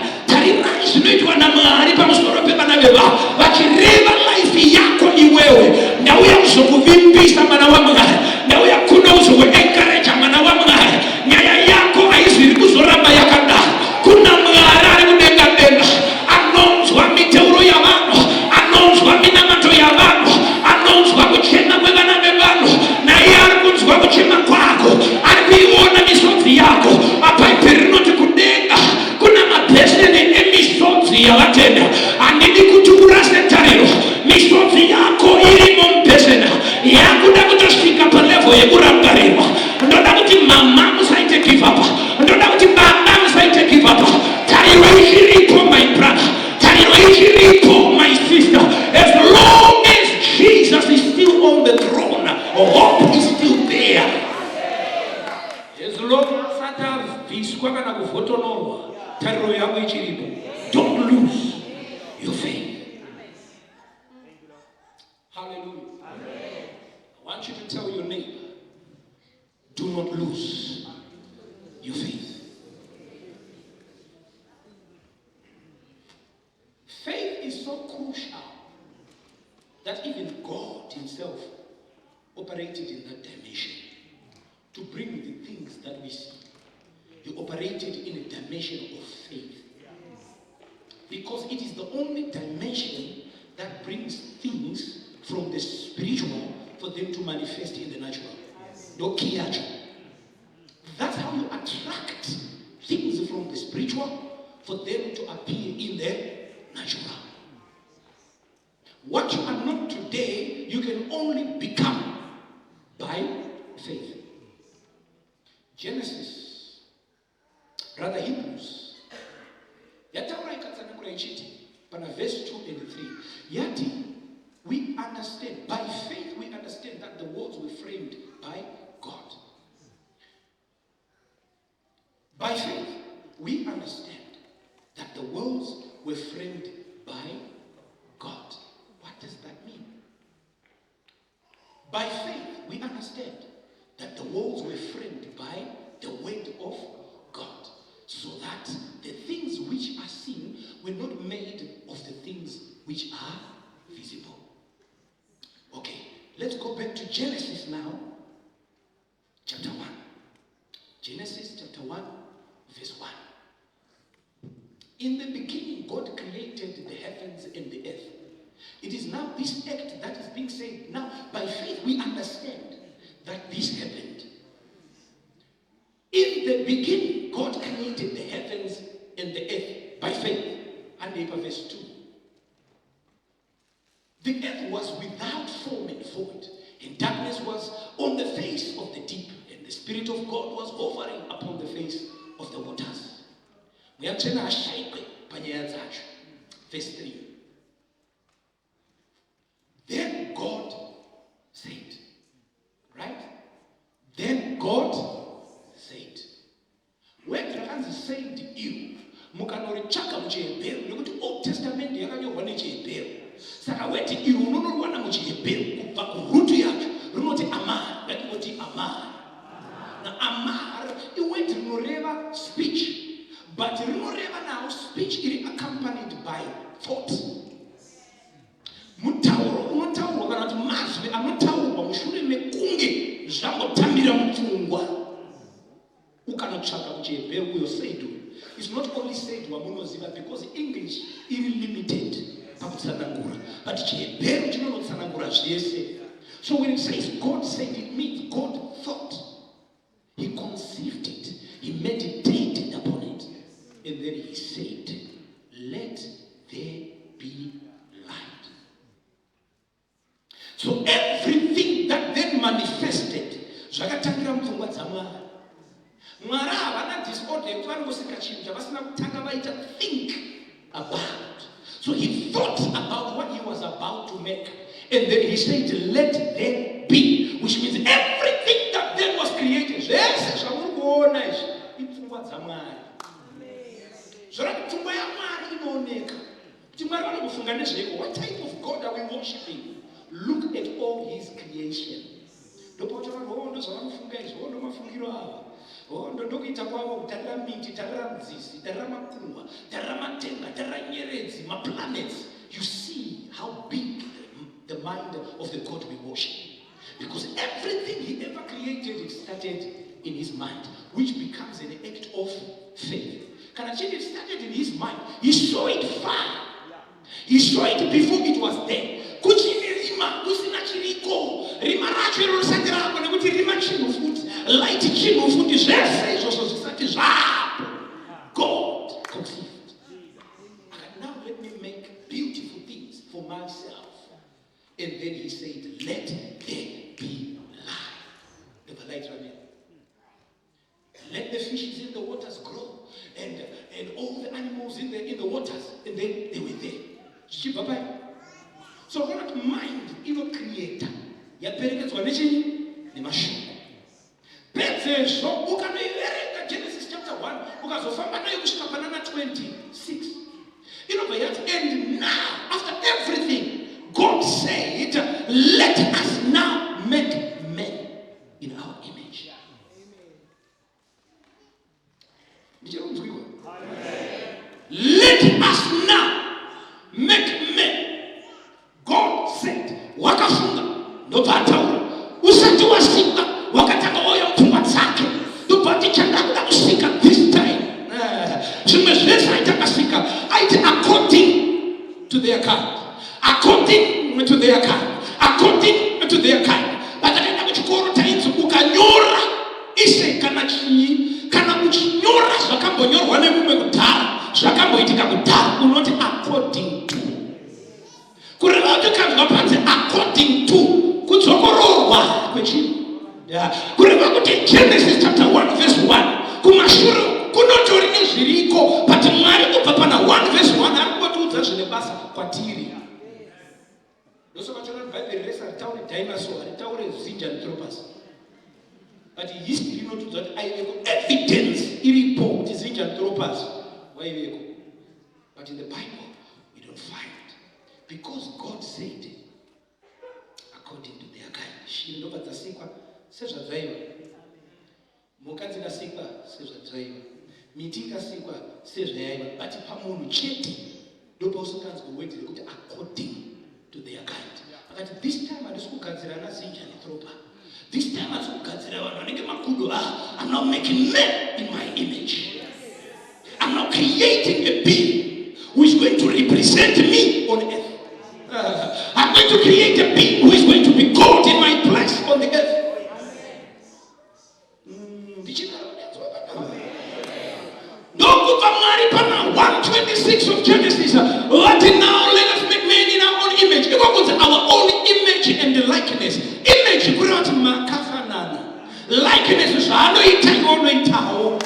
Life yako iwewe. Na uya kuvimbisa mana wa mgari. Na uya kuna uzuwe encourage mana wa mgari. Nyaya yako haiziri kuzoramba yakanda. Kuna mgari kunenga benga. Anonzwa miteuro ya vano. Anonzwa minamato ya vano. Anonzwa kuchena kwevana vevano. Na yari kunzwa kuchema kwako. Arikuiona misodzi yako. Apaipiri noti kudenga. Kuna mabesene emisodzi ya vatenda. Andidi kutukurase tariro. Misodzi yako irimo mbesena. Yakuda kutosvika pa level yekurangarirwa. Ndoda kuti mama musaite give up. Ndoda kuti baba musaite give up. Tariro ichiripo my brother. Tariro ichiripo my sister. As long as Jesus is still on the throne, hope is still there. As long as ataviswa kana kuvotonorwa, tariro yako ichiripo. Don't lose your faith. Hallelujah. I want you to tell your neighbor, do not lose your faith. Faith is so crucial that even God himself operated in that dimension to bring the things that we see. He operated in a dimension of faith. Because it is the only dimension that brings things from the spiritual for them to manifest in the natural. No kiacho. That's how you attract things from the spiritual for them to appear in the natural. What you are not today, you can only become by faith. Genesis, rather Hebrews, yataura ikatsanangura ichiti pana verse 2 and 3 yati, we understand, by faith we understand that the worlds were framed by God. By faith we understand that the worlds were framed by God. What does that mean? By faith we understand that the worlds were framed by the word of God, so that the things which are seen were not made of the things which are visible. Okay, let's go back to Genesis now, chapter 1. Genesis chapter 1, verse 1. In the beginning, God created the heavens and the earth. It is now this act that is being said. Now, by faith, we understand that this happened. In the beginning, God created the heavens and the earth by faith. And verse 2. The earth was without form and void, and darkness was on the face of the deep, and the Spirit of God was hovering upon the face of the waters. Verse 3. Then God said, right? Then God said. When the said you, mukanorichaka muchihebheru nekuti Old Testament yakanyorwa nechihebheru. Saka weti iri unonorwana muchihebheru kubva kurutu yacho rinoti amar, ngatingoti amar. Now amar iweti rinoreva speech. But rinoreva now speech iri accompanied by thought. Mutauro unotaurwa kana kuti mazwi anotaurwa mushure mekunge zvambotambira mupfungwa. Ukanotsvaka kuchihebheru uyo said is not only said wamunoziva, because English is limited pakutsanangura, but chihebheru chinonotsanangura zvese. So when it says God said, it means God thought, he conceived it, he meditated upon it, and then he said, let there be light. So everything that then manifested zvakatangira mupfungwa dzaMwari. Mwari havana disorder yekuti vanongosika chinhu chavasina kutanga vaita think about. So he thought about what he was about to make, and then he said, let there be, which means everything that then was created zvese zvamuri kuona izvi ipfungwa dzaMwari. Zvora kuti pfungwa yaMwari inooneka kuti Mwari vanokufunga nezveiko. What type of God are we worshiping? Look at all his creation. Ndopota vanhu ndozvavanofunga izvi, ndomafungiro ava. Ndokuita kwavo kutarira miti, tarira nzizi, tarira makungwa, tarira matenga, tarira nyeredzi, planets. You see how big the mind of the God we worship. Because everything he ever created, it started in his mind, which becomes an act of faith. Can I change? It started in his mind. He saw it far. He saw it before it was there. Rima racho rinosati rako nekuti rima chinhu futi, light chinhu futi, zvese izvozvo zvisati zvapo. God conceived. Now let me make beautiful things for myself. And then he said, let there be light. The light ran in. Let the fishes in the waters grow, and all the animals in the waters, and then they were there. So what mind inokriyeta yaperekedzwa nechinyi nemashoko. Pedzezvo ukanoiverenga Genesis chapter 1 1 ukazofamba nayo kusvika panana 26 inobva yati, and now after everything God said, let us now make men in our image. Let us now make men. God said, wakafunga ndobva ataura usati wasika wakataka oya pfungwa dzake ndobva ati chandakuda kusika this time zvimwe zvese aitakasika aiti according to their kind, according to their kind, according to their kind. Patakaenda kuchikoro tainzi ukanyora ise kana chinyi kana uchinyora zvakambonyorwa nemumwe kudhara zvakamboitika kudhara unoti according to kureva kuti kanzwa panze according to kudzokororwa kwechinhu kureva kuti Genesis chapter 1 verse 1 kumashure kunotori nezviriko but Mwari kubva pana 1 verse 1 ari kungotiudza zvine basa kwatiri. Ndosokachona Bible rese haritaure dinosaur, haritaure zinja anthropus, but history inotiudza kuti aiveko evidence iripo kuti zinja anthropus waiveko, but in the Bible we don't find. Because God said, according to their kind. Shiri ndobva dzasikwa sezvadzaiva, mhuka dzikasikwa sezvadzaiva, miti ikasikwa sezvayaiva, but pamunhu chete ndopausokanzwa word rekuti according to their kind. Akati this time handisi kugadzira nazinja netropa, this time handisi kugadzira vanhu vanenge makudo. I'm now making men in my image. I'm now creating a being who is going to represent me on earth. I'm going to create a being who is going to be God in my place on the earth. Don't Mwari pana 126 of Genesis. What now? Let us make men in our own image. Our own image and the likeness. Image kurati makafanana. Likeness is anoita itaho.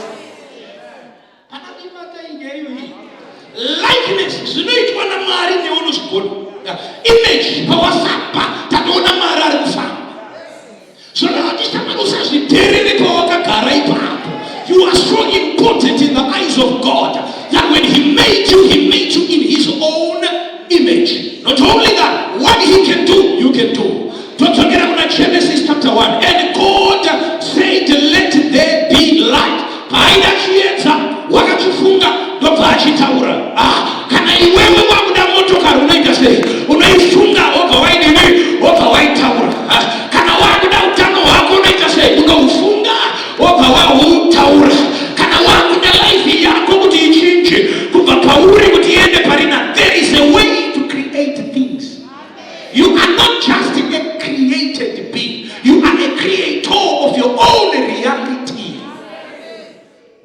Likeness zvinoitwa naMwari neunozvigona. Image pawasapa tatoona Mwari ari kufamba. Zvonovatisa usazviterere pawakagara ipapo. You are so important in the eyes of God that when He made you in His own image. Not only that, what He can do, you can do. Genesis chapter 1. And God said, let there be light. Paida chiedza wakachifunga ndobva achitaura. Kana iwewe wakuda motokari unoita sei? Unoifunga wobva waidini? Wobva waitaura. Kana wakuda utano hwako unoita sei? Ukaufunga wobva wautaura. Kana wakuda life yako kuti ichinje kubva pauri kuti iende parina. There is a way to create things. You are not just a created being. You are a creator of your own reality.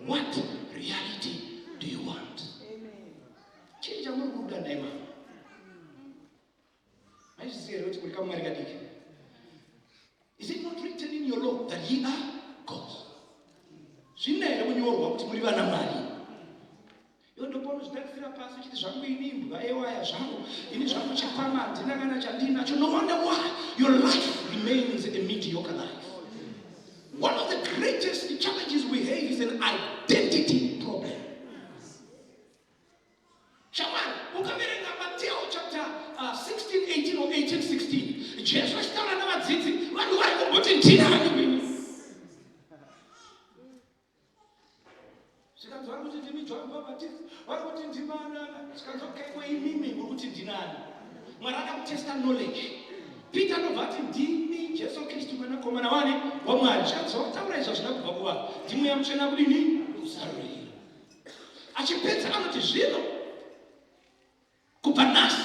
What reality do you want? Change your mood, Nema. I just say, is it not written in your law that ye are gods? When you are to believe in a man. You don't want to stand for a passage. No wonder why your life remains a mediocre life. One of the greatest challenges we have is an identity problem. Shaman, Matthew chapter 16, 18 or 18, 16. Jesus started about sitting. What do I go to dinner? Knowledge. Peter novati ndimi Jesu Kristu mwana komana wane wa Mwari. Taura izvo zvinabva kuva ndimu yamuchena kudini kuzarurira. Achipedza anoti zvino kubva nhasi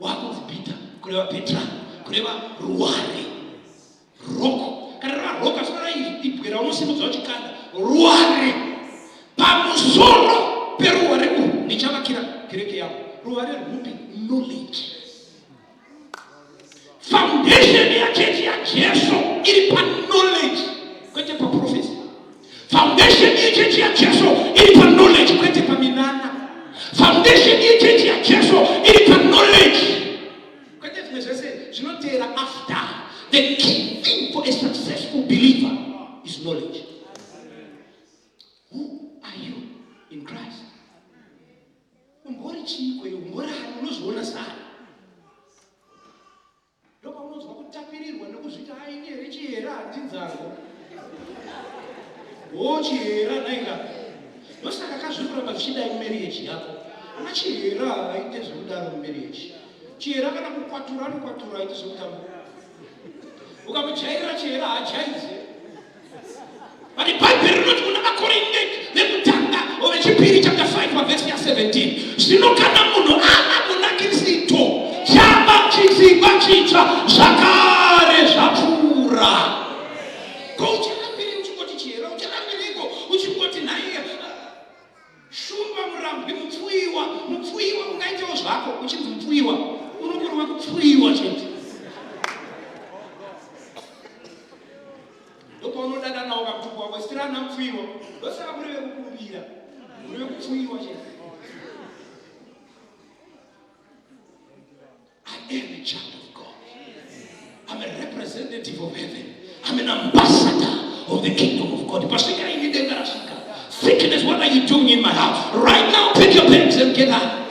wakunzi Peter, kureva Petra, kureva ruware, roko. Kana reva roko asina ibwera unosimudza uchikanda ruware. Pamusoro peruware uhu ndichavakira kereke yangu. Ruware rwupi? Knowledge. Foundation ya chechi ya Jesu ili pa knowledge kwete pa prophecy. Foundation ya chechi ya Jesu ili pa knowledge kwete pa minana. Foundation ya chechi ya Jesu ili pa knowledge kwete tumezese zvinotera after. The key thing for a successful believer is knowledge. Who are Chihera nainga. Ndosaka kazvikuramba zvichidai marriage yako. Ana Chihera aite zvekudaro marriage. Chihera kana kukwatura anokwatura aite zvekutamba. Ukamujairira Chihera haajaidze. But the Bible rinoti kuna vakorinde vekutanga ovechipiri chapter 5 verse 17. Zvino kana munhu ava muna Kristu chava chisikwa chitsva zvakare zvapfuura. Ko uchirambiri uchingoti Chihera uchirambiriko uchingoti naiye shumba murambi mupfuyiwa ungaitewo zvako uchinzi mupfuyiwa unongorwa kupfuyiwa chete. Ndopaunodada nawo kamutuku wako sitirana mupfuyiwa ndosaka muri vekukumbira muri vekupfuyiwa chete. I am a child of God. I'm a representative of heaven. I'm an ambassador of the kingdom of God. Sickness, what are you doing in my house? Right now, pick your bags and get out.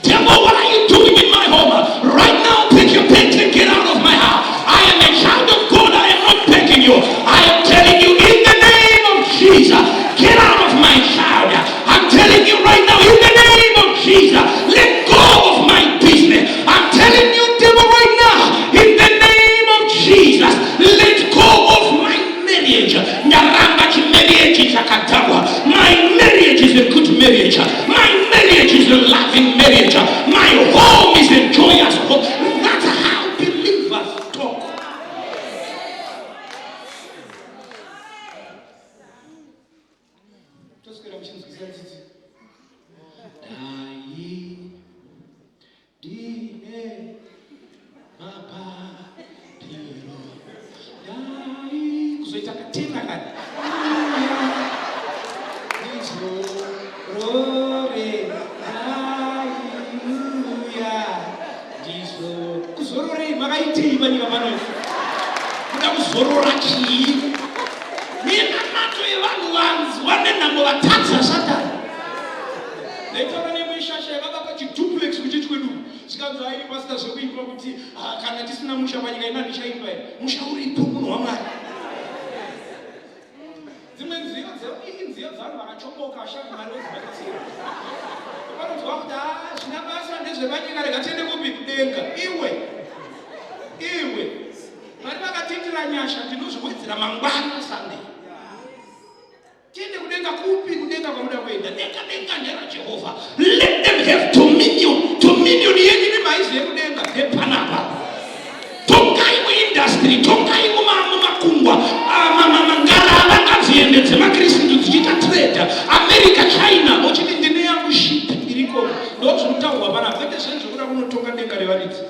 Devil, what are you doing in my home? Right now, pick your bags and get out of my house. I am a child of God. I am not begging you. I am telling you in the name of Jesus, get out of my child. I'm telling you right now in the name of Jesus, let go of my business. I'm telling you, devil, right now in the name of Jesus, let go of my marriage. My marriage is a good marriage. My marriage is a loving marriage. My home is a joyous home. That's how believers talk. Just get up and let them have dominion. Dominion industry, tongai mumakungwa, mangara vakaziende dzemakristu dzichita trade. America, China, mochiti ndine yangu ship iriko. Ndozvinotaurwa pana kwete zvenhu zvekuda kunotonga denga revaridzi.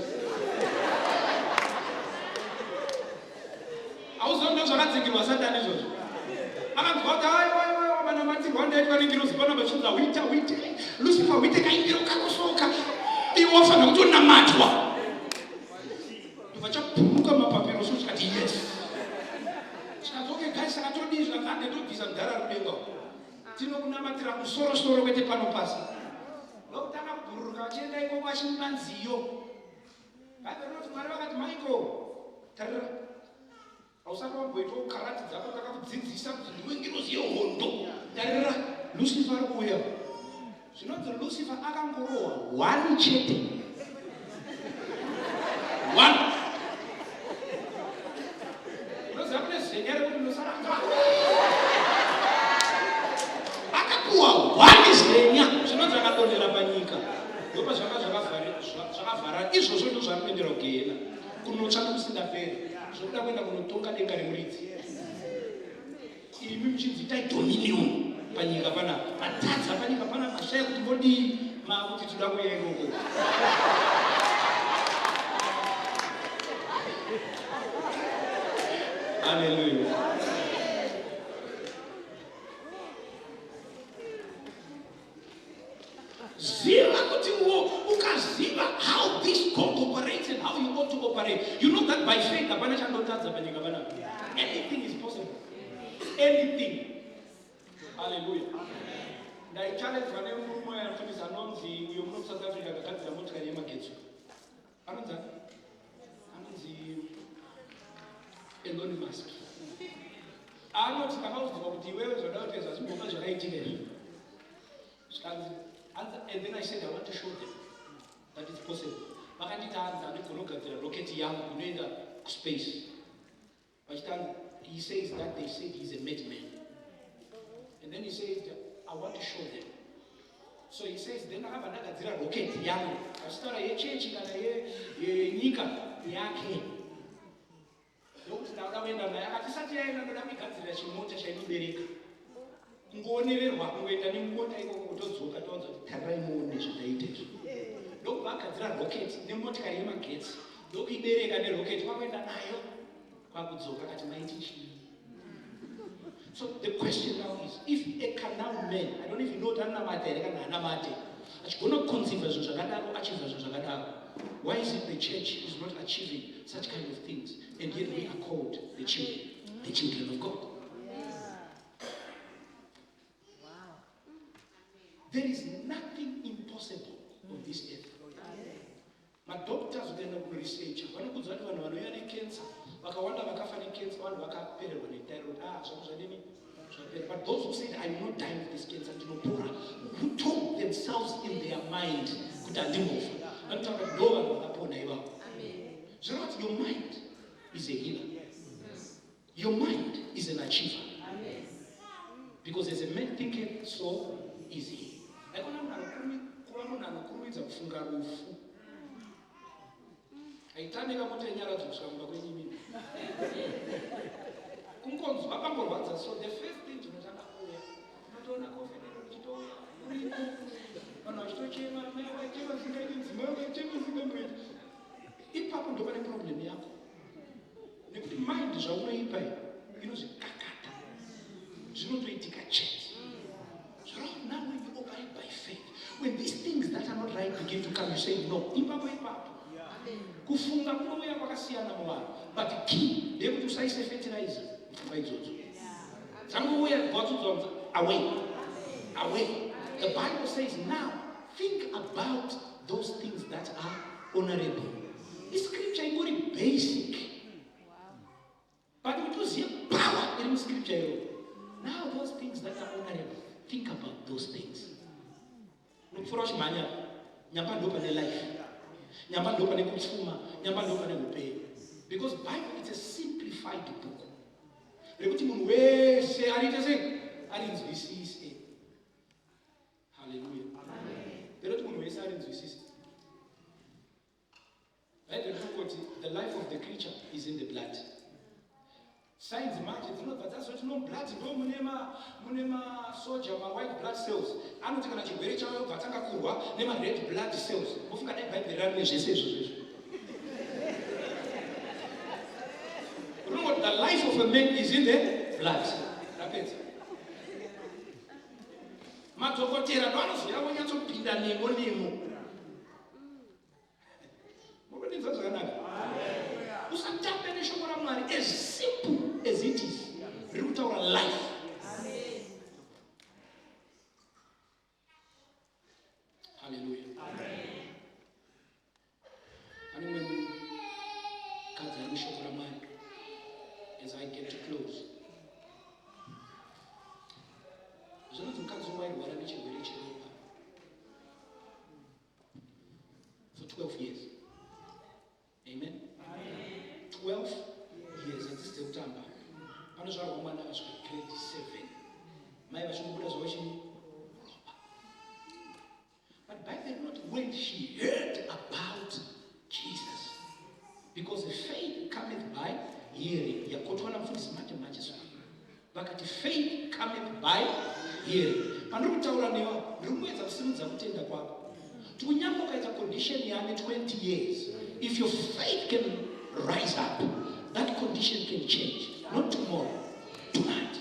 Auzondo zvakadzingirwa Satani izvozvo. Akanzwa kuti aiwa vanamatirwa ndaitwa nengirozi pana vachinza wite Lucifer wite kaingiro kakusoka. Iwo wafana kutonamatwa. Vachapuruka mapapiro so chikati yes. Chikazoke kai sakatodii zvakande tobvisa mudhara rudenga. Tinokunamatira musoro kwete panopasa. Ndokutanga kubhururuka vachienda ikoko vachimba nziyo. Vakanoti Mwari vakati Michael, tarira. Hausati wamboitawo karati dzako takakudzidzisa kuti ndiwe ngirozi yehondo. Tarira, Lucifer ari kuuya. Zvinonzi Lucifer akangorohwa 1 chete. 1. Akapuwa 1 zenya zvinonzi akadondera panyika. Ndopa zvakavhara izvozvo ndo zvaanoendera kugehena kunotsvaka kusingaperi zvokuda kuenda kunotonga denga remuridzi. Imi muchinzi itai dominion panyika pana matadza panyika pana mashaya kuti vodii makuti toda kuuya ikoko. Hallelujah. Ukaziva how this God operates and how you ought to operate. You know that by faith, anything is possible. Anything. Hallelujah. I challenge South Africa anonzi Elon Musk. anoti ndakaudzwa kuti iwewe zvoda kuti zvazvimboka zvakaitika. And then I said I want to show them that it's possible. Vakanditaanza anogona kugadzira rocket yangu inoenda kuspace. Vachitanga, he says that they said he's a madman. And then he says, I want to show them. So he says, then akabva ndagadzira rocket yangu. Achitaura yechechi kana yenyika yake. Ndokuti ndauda kuenda naye. Akati isati yaenda ndoda kuigadzirira chimota chainobereka. Kungonererwa kungoenda nemota ikoko kutodzoka taudza kuti tarirai muone zvataita izvi. Ndokubva agadzira rocket nemotikari yemagetsi. Ndokuibereka nerocket kwakuenda nayo. Kwakudzoka akati maiti chii. So the question now is, if a canal man, I don't even know that namate, achigona kuconceive zvinhu zvakadaro, achiva zvinhu zvakadaro, why is it the church is not achieving such kind of things, and yet we are called the children of God? Wow. There is nothing impossible on this earth. Madoctors vakaenda kuresearch vanokudza kuti vanhu vanouya necancer vakawanda vakafa necancer vanhu vakapererwa nethyroid zvangu zvadini zvapera. But those who said I will not die of this cancer ndinopora, who told themselves in their mind kuti handimofa, vanotaura kuti ndo vanhu vakapona ivavo. Zvinova kuti your mind is a healer. Your mind is an achiever. Because as a man thinketh, so is he. Aikona munhu anokurumidza kufunga rufu. Aitanika moto yenyara dzokusvamba kwenyimini. Kungonzwa pangorwadza. So the first thing tinotanga kuuya. Unotoona kofenero kuchitouya. Uripo. Vanhu vachitochema, chema zingaiti Zimbabwe, chema Zimbabwe. Ipapo ndo pane problem yako. Nekuti mind zvaunoipa inozvikakata. Zvinotoitika chete. So now when you operate by faith, when these things that are not right begin to come, you say no. Ipapo. Kufunga kunouya kwakasiyana muvanhu, but the key ndeyekuti usaise fertilizer mupfungwa idzodzo. Dzangouya bvatsudzwa away. The Bible says now think about those things that are honorable. This scripture is very basic, but it was your power in scripture. Now those things that are honorable, think about those things. Nokufura chimanya nyamba ndo pane life. Nyamba ndo pane kupfuma, nyamba ndo pane upenyu. Because Bible is a simplified book. Rekuti munhu wese ariite sei? Arinzwisise. Hallelujah. Amen. Rekuti munhu wese arinzwisise. Right? The life of the creature is in the blood. Signs manje dzinobva dzazoti no blood ndo mune ma soldier ma white blood cells. Anoti kana chigwere chawo bva tangakurwa nema red blood cells. Mufunga dai Bible rani zvese izvo. Remember, the life of a man is in the blood. Rapedza. Madhokotera ndo anoziva kunyatsopinda nemo. Mukunidza zvakanaka. Usatambe neshoko raMwari, as simple as it is. Riri kutaura life. Hallelujah. Pane mumwe mukadzi ari mushoko raMwari. As I get to close, zvinonzi mukadzi umwe airwara nechirwere cheropa for 12 years. Amen. 12 years adzisi dzekutamba. Panozvarwa mwana akasvika grade 7. Mai vachingobuda zvavo chini ropa. But by the Lord, when she heard about Jesus, because the faith cometh by hearing. Yakotwa na mfundisi manje sana. Vakati faith cometh by hearing. Pandiri kutaura newe, ndiri kuedza kusimudza kutenda kwako. Tunyambo kaita condition yane 20 years. If your faith can rise up, that condition can change. Not tomorrow, tonight.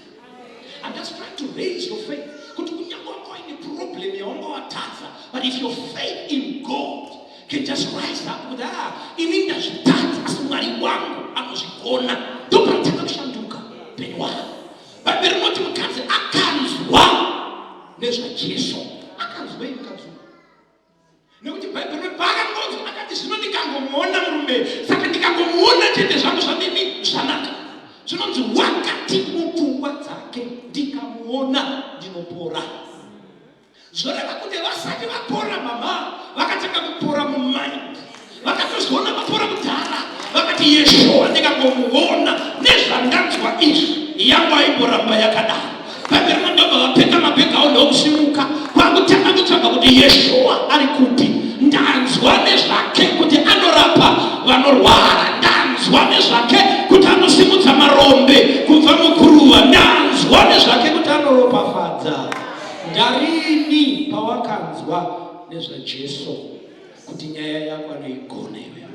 I'm just trying to raise your faith. Kuti kunyambo wako ine problem yaongo watadza. But if your faith in God can just rise up with ini ndazvitadza asi Mwari wangu anozvigona, ndopatanga kushanduka upenyu wako. Bhaibheri rinoti mukadzi akanzwa nezvaJesu. Akanzwei mukadzi? Nekuti Bhaibheri rinoti paakangonzwa akati zvino ndikangomuona murume, saka ndikangomuona chete zvangu zvandini zvanaka. Zvinonzi wakati mupfungwa pfungwa dzake ndikamuona ndinopora. Zvoreva kuti vasati vapora mama vakatanga kupora mumind, vakatozoona vapora kudhara vakati Yeshua ndikamuona nezvandanzwa izvi yangu aiboramba yakadaro. Pamberi ndobva vapfeka mabhegi avo ndokusimuka kwakutanga kutsvaga kuti Yeshua ari kupi. Ndanzwa nezvake kuti anorapa vanorwara, ndanzwa nezvake kuti anosimudza marombe kubva muguruva, ndanzwa nezvake kuti anoropafadza. Ndarini pawakanzwa nezvaJesu kuti nyaya yako anoigona iwe?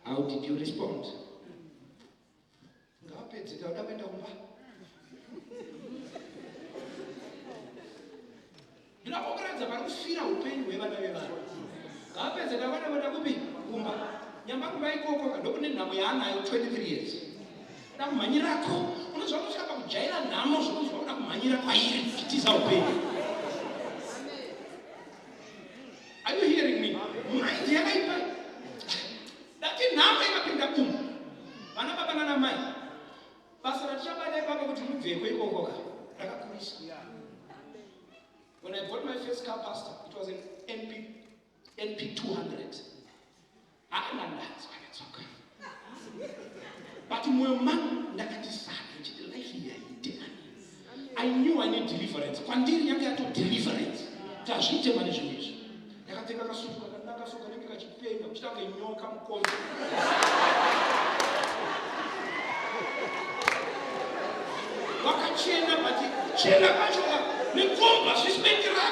How did you respond? Ngapedzeka uda kuenda kumba. Ndinakukuradza pari kufira upenyu hwevana vevanhu. Ngapedzeka vanoda kupi kumba. Nyamba kumba ikoko ndokune nhamo yaanayo 23 years. Uda kumhanyirako, unozva kuti ushaka kujaira nhamo zvinozva uda kumhanyira kwairi kuchitiza upenyu. Are you hearing me? Mind yakaipa. Dati nhamo ikapinda umu. Vana baba nana mai. Basa rachabata ipapa kuti mubveko ikoko rakakurisa. When I bought my first car, Pastor, it was an NP 200. But I knew I need deliverance. Kwandiri yangu yato deliverance. Tashite management. Yakateka kasuka nakasuka nikachipenda kuchitanga nyoka mkono. Wakachena bati chena kachoka nikomba suspendira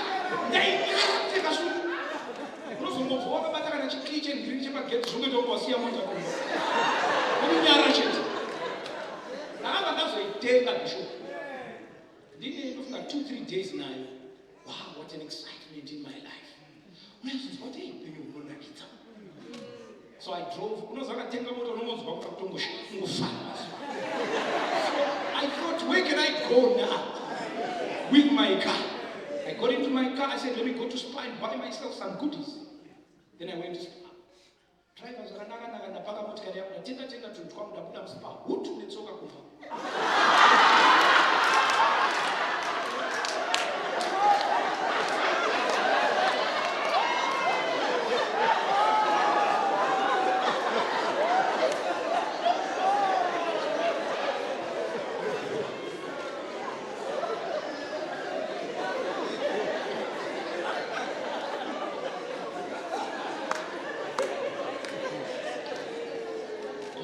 ndaikara tekasuka. Unozongovuka bata kana chikiche ndiri chepageti zvonge ndongosiya mota kumba. Kunyara chete. Nanga ndazoitenga bishop. Didn't look like 2-3 days now. Wow, what an excitement in my life. What are you doing? So I drove. I thought, where can I go now? With my car. I got into my car. I said, let me go to Spa and buy myself some goodies. Then I went to Spa. Drivers are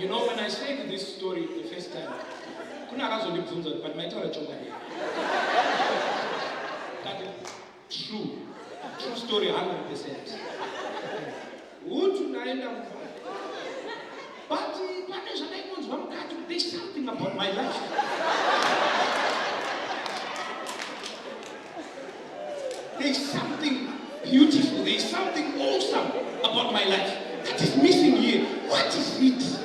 You know, when I said this story the first time, but my daughter true story 100%. But there's something about my life. There's something beautiful, there's something awesome about my life that is missing here. What is it?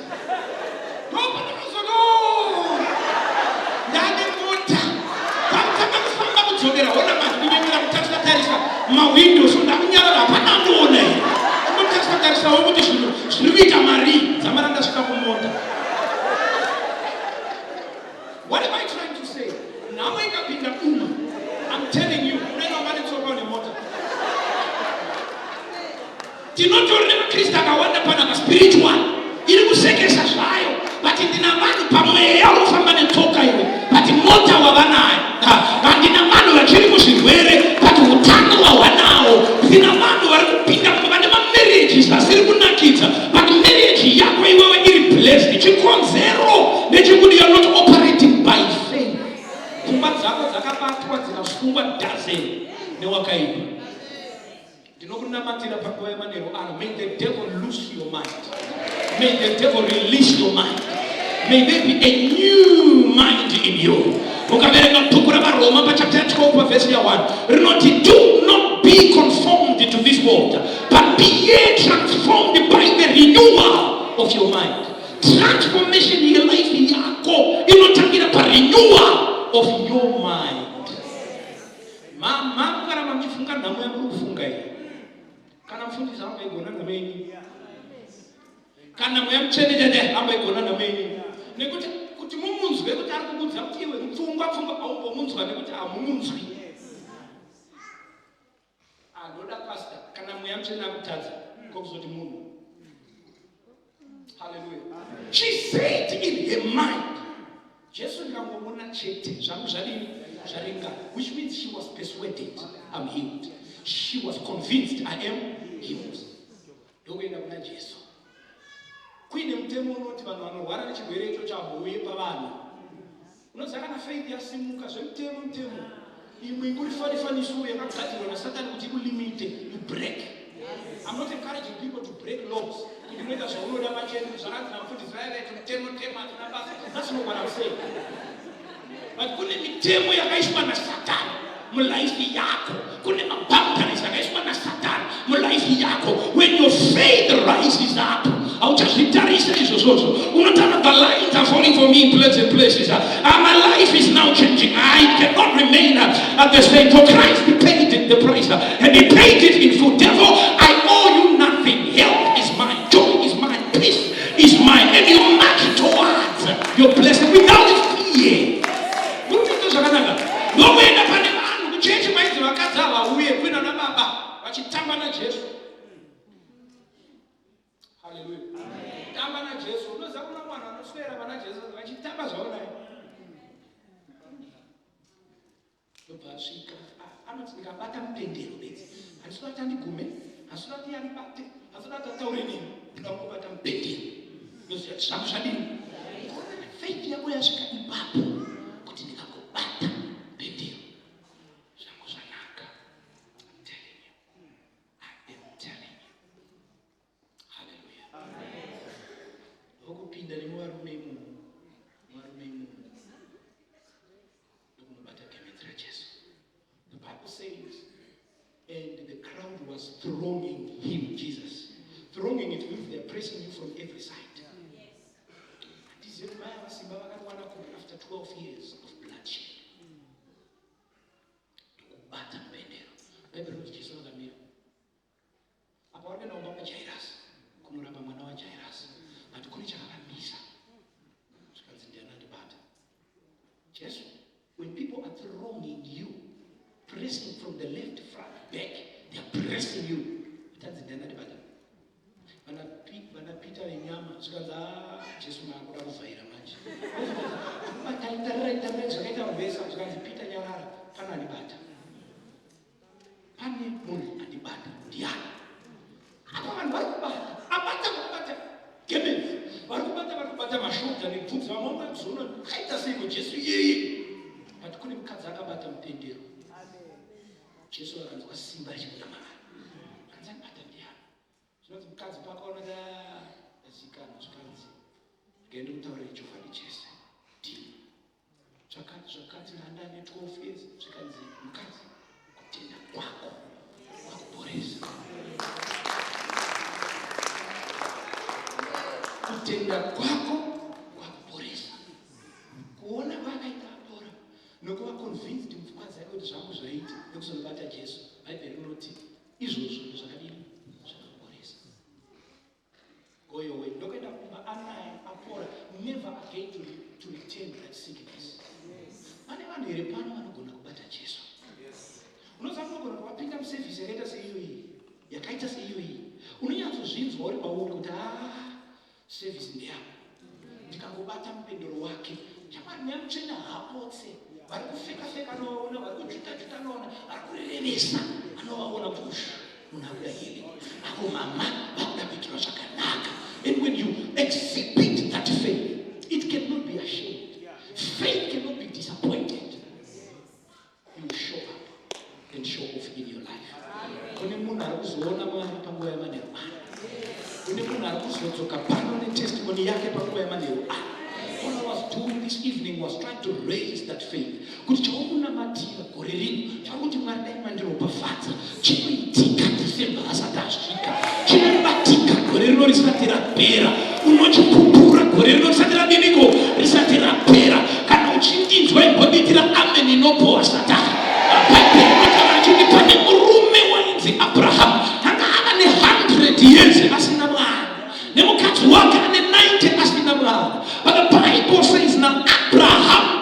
My windows on that nyara pana ndone umutaka tarisa wokuti zvinoita mari zamaranda zvikakumonda. What am I trying to say? Now ikapinda uma, I'm telling you, unena mari tsoka ne mota. Tinotori nevakrista akawanda pana spiritual iri kusekesa zvayo, but ndina vanhu pamweya unofamba netsoka iwe, but mota wavanayo. Vandina vanhu vachiri muzvirwere, but utano wahwanawo. Ndina vanhu vari kupinda vane mamarriages asiri kunakidza, but marriage yako iwewe iri blessed. Chikonzero ndechekuti you're not operating by faith. Pfungwa dzako dzakabatwa dzikasungwa dozen newakaipa. Ndinokunamatira panguva yemanheru ano. May the devil loose your mind. May the devil release your mind. May there be a new mind in you. Ukaverenga bhuku ravaroma pachapter 12 verse 1 rinoti, do not be conformed to this world, but be ye transformed by the renewal of your mind. Transformation yelife yako inotangira parenewal of your mind. Mama kana mchifunga nhamo yamurufunga iyi, kana mfundisi amba igona namenyi, kana mweya mchenedede amba igona namenyi, nekuti kuti mumunzwe kuti ari kukudza kuti iwe mupfungwa aumbomunzwa nekuti hamumunzwi. Ndoda pastor kana mweya mutsvene akutadza kokuzoti munhu. Hallelujah. She said in her mind, Jesu ndikangomona chete zvangu zvaringa, which means she was persuaded, I'm healed. She was convinced, I am healed. Ndokuenda kuna Jesu. Kuine mutemo unoti vanhu vanorwara nechirwere icho chabouye pavanhu. Unoziva kana faith yasimuka zvemutemo imwe ingorifanifaniso yakagadzirwa naSatani kuti ikulimite, you break. I'm not encouraging people to break laws. Kunoita zvaunoda pachenu zvakanzi namufundisi vaiti mutemo hatina basa. That's not what I'm saying. But kune mitemo yakaiswa naSatani mulaifi yako. Kune maboundaries yakaiswa naSatani mulaifi yako. When your faith rises up, auchazvitarisa izvozvo unotama the lines are falling for me in pleasant places. My life is now changing. I cannot remain at the same. For Christ he paid the price, and he paid it in full. Therefore I owe you nothing. Health is mine, joy is mine, peace is mine, and you march towards your blessing without fear. Ndokuenda pane vanhu kuchechi maidzi vakadzi ava uye kuenda nababa vachitamba naJesu. Hallelujah. Tamba naJesu. Unoziva kuna mwana anoswera pana Jesu vachitamba zvavo naye. Ndobva asvika anoti ndikabata mupendero bedzi handisina kuti andigume, handisina kuti andibate, handisina kuti ataure nini, ndingangobata mupendero. Ndoziva kuti zvangu zvadini. Faith yako yasvika ipapo kuti ndikangobata mupendero zvangu zvanaka. I'm telling you. Hallelujah. Ndokupinda nemuvarume imomo, ndokunobata gemenzi raJesu. The Bible says, and the crowd was thronging him, Jesus. Thronging, it means they are pressing you from every side. After 12 years of bloodshed, ndokubata mupendero. Bhaibheri kuti Jesu akamira apa wakaenda kumba kwaJairasi kunorapa mwana waJairasi, but kune chakavamisa zvikanzi ndiani andibata. Jesu, when people are thronging you, pressing from the left, front, back, they are pressing you, utanzi ndiani andibata. Vana Peter venyama zvikanzi Jesu maakuda kuvhaira manje. Bataitarira zvakaita mubvesa zvikanzi Peter nyarara, pana andibata. Pane munhu andibata, ndiani? Apa vanhu vari kubata, abata gemenzi, vari kubata mashodha nebvudzi, vamwe vakuzoona kaita seiko Jesu iyeye. But kune mukadzi akabata mupendero. Jesu akanzwa simba richibuda mavari. Kanzi andibata ndiani? Zvinonzi mukadzi pakaona zikana zvikanzi ngaende kutaurira Jehovha ndiJesu. Zvakati ndandane 12 years zvikanzi mukadzi kutenda kwako kwakuporesa. Kutenda kwako kwakuporesa. Kuona kwakaita apora nokuva convinced mukadzi yake kuti zvangu zvaiti nekuzonobata Jesu. Bhaibheri rinoti izvozvo zvakadini zvakaporesa. Go your way. Ndokuenda kumba anaye apora. Never again to return that sickness. Pane vanhu here pano vanogona kubata Jesu. Unoziva unogona kuwapinda musevhisi yakaita seiyoyi, yakaita seiyoyi. Unonyatsozvinzwa uri pauri kuti sevhisi ndeyako. Ndikangobata mupendero wake, chamwari mweya mutsvene haapotse. Vari kufeka anovaona, vari kujuta anoona, vari kureresa anovaona kuti munhu akuda healing. Ako mama vakuda kuitirwa zvakanaka. And when you exhibit that faith, it cannot be ashamed. Faith cannot be disappointed. You show up and show off in your life. Kune munhu ari kuzoona Mwari panguva yamanheru ano. Kune munhu ari kuzodzoka pano netestimony yake panguva yamanheru ano. All I was doing this evening was trying to raise that faith. Kuti chaunamatira gore rino, chakuti Mwari dai mandiropafadza, chinoitika December asati asvika. Chinobatika gore rino risati rapera. Unochipupura gore rino risati radiniko, risati rapera. Kana uchinginzwa imboditira amen inobva asati. Pane murume wainzi Abraham, anga ane 100 years asina mwana. Nemukadzi wake ane 90 asina mwana. But the Bible says now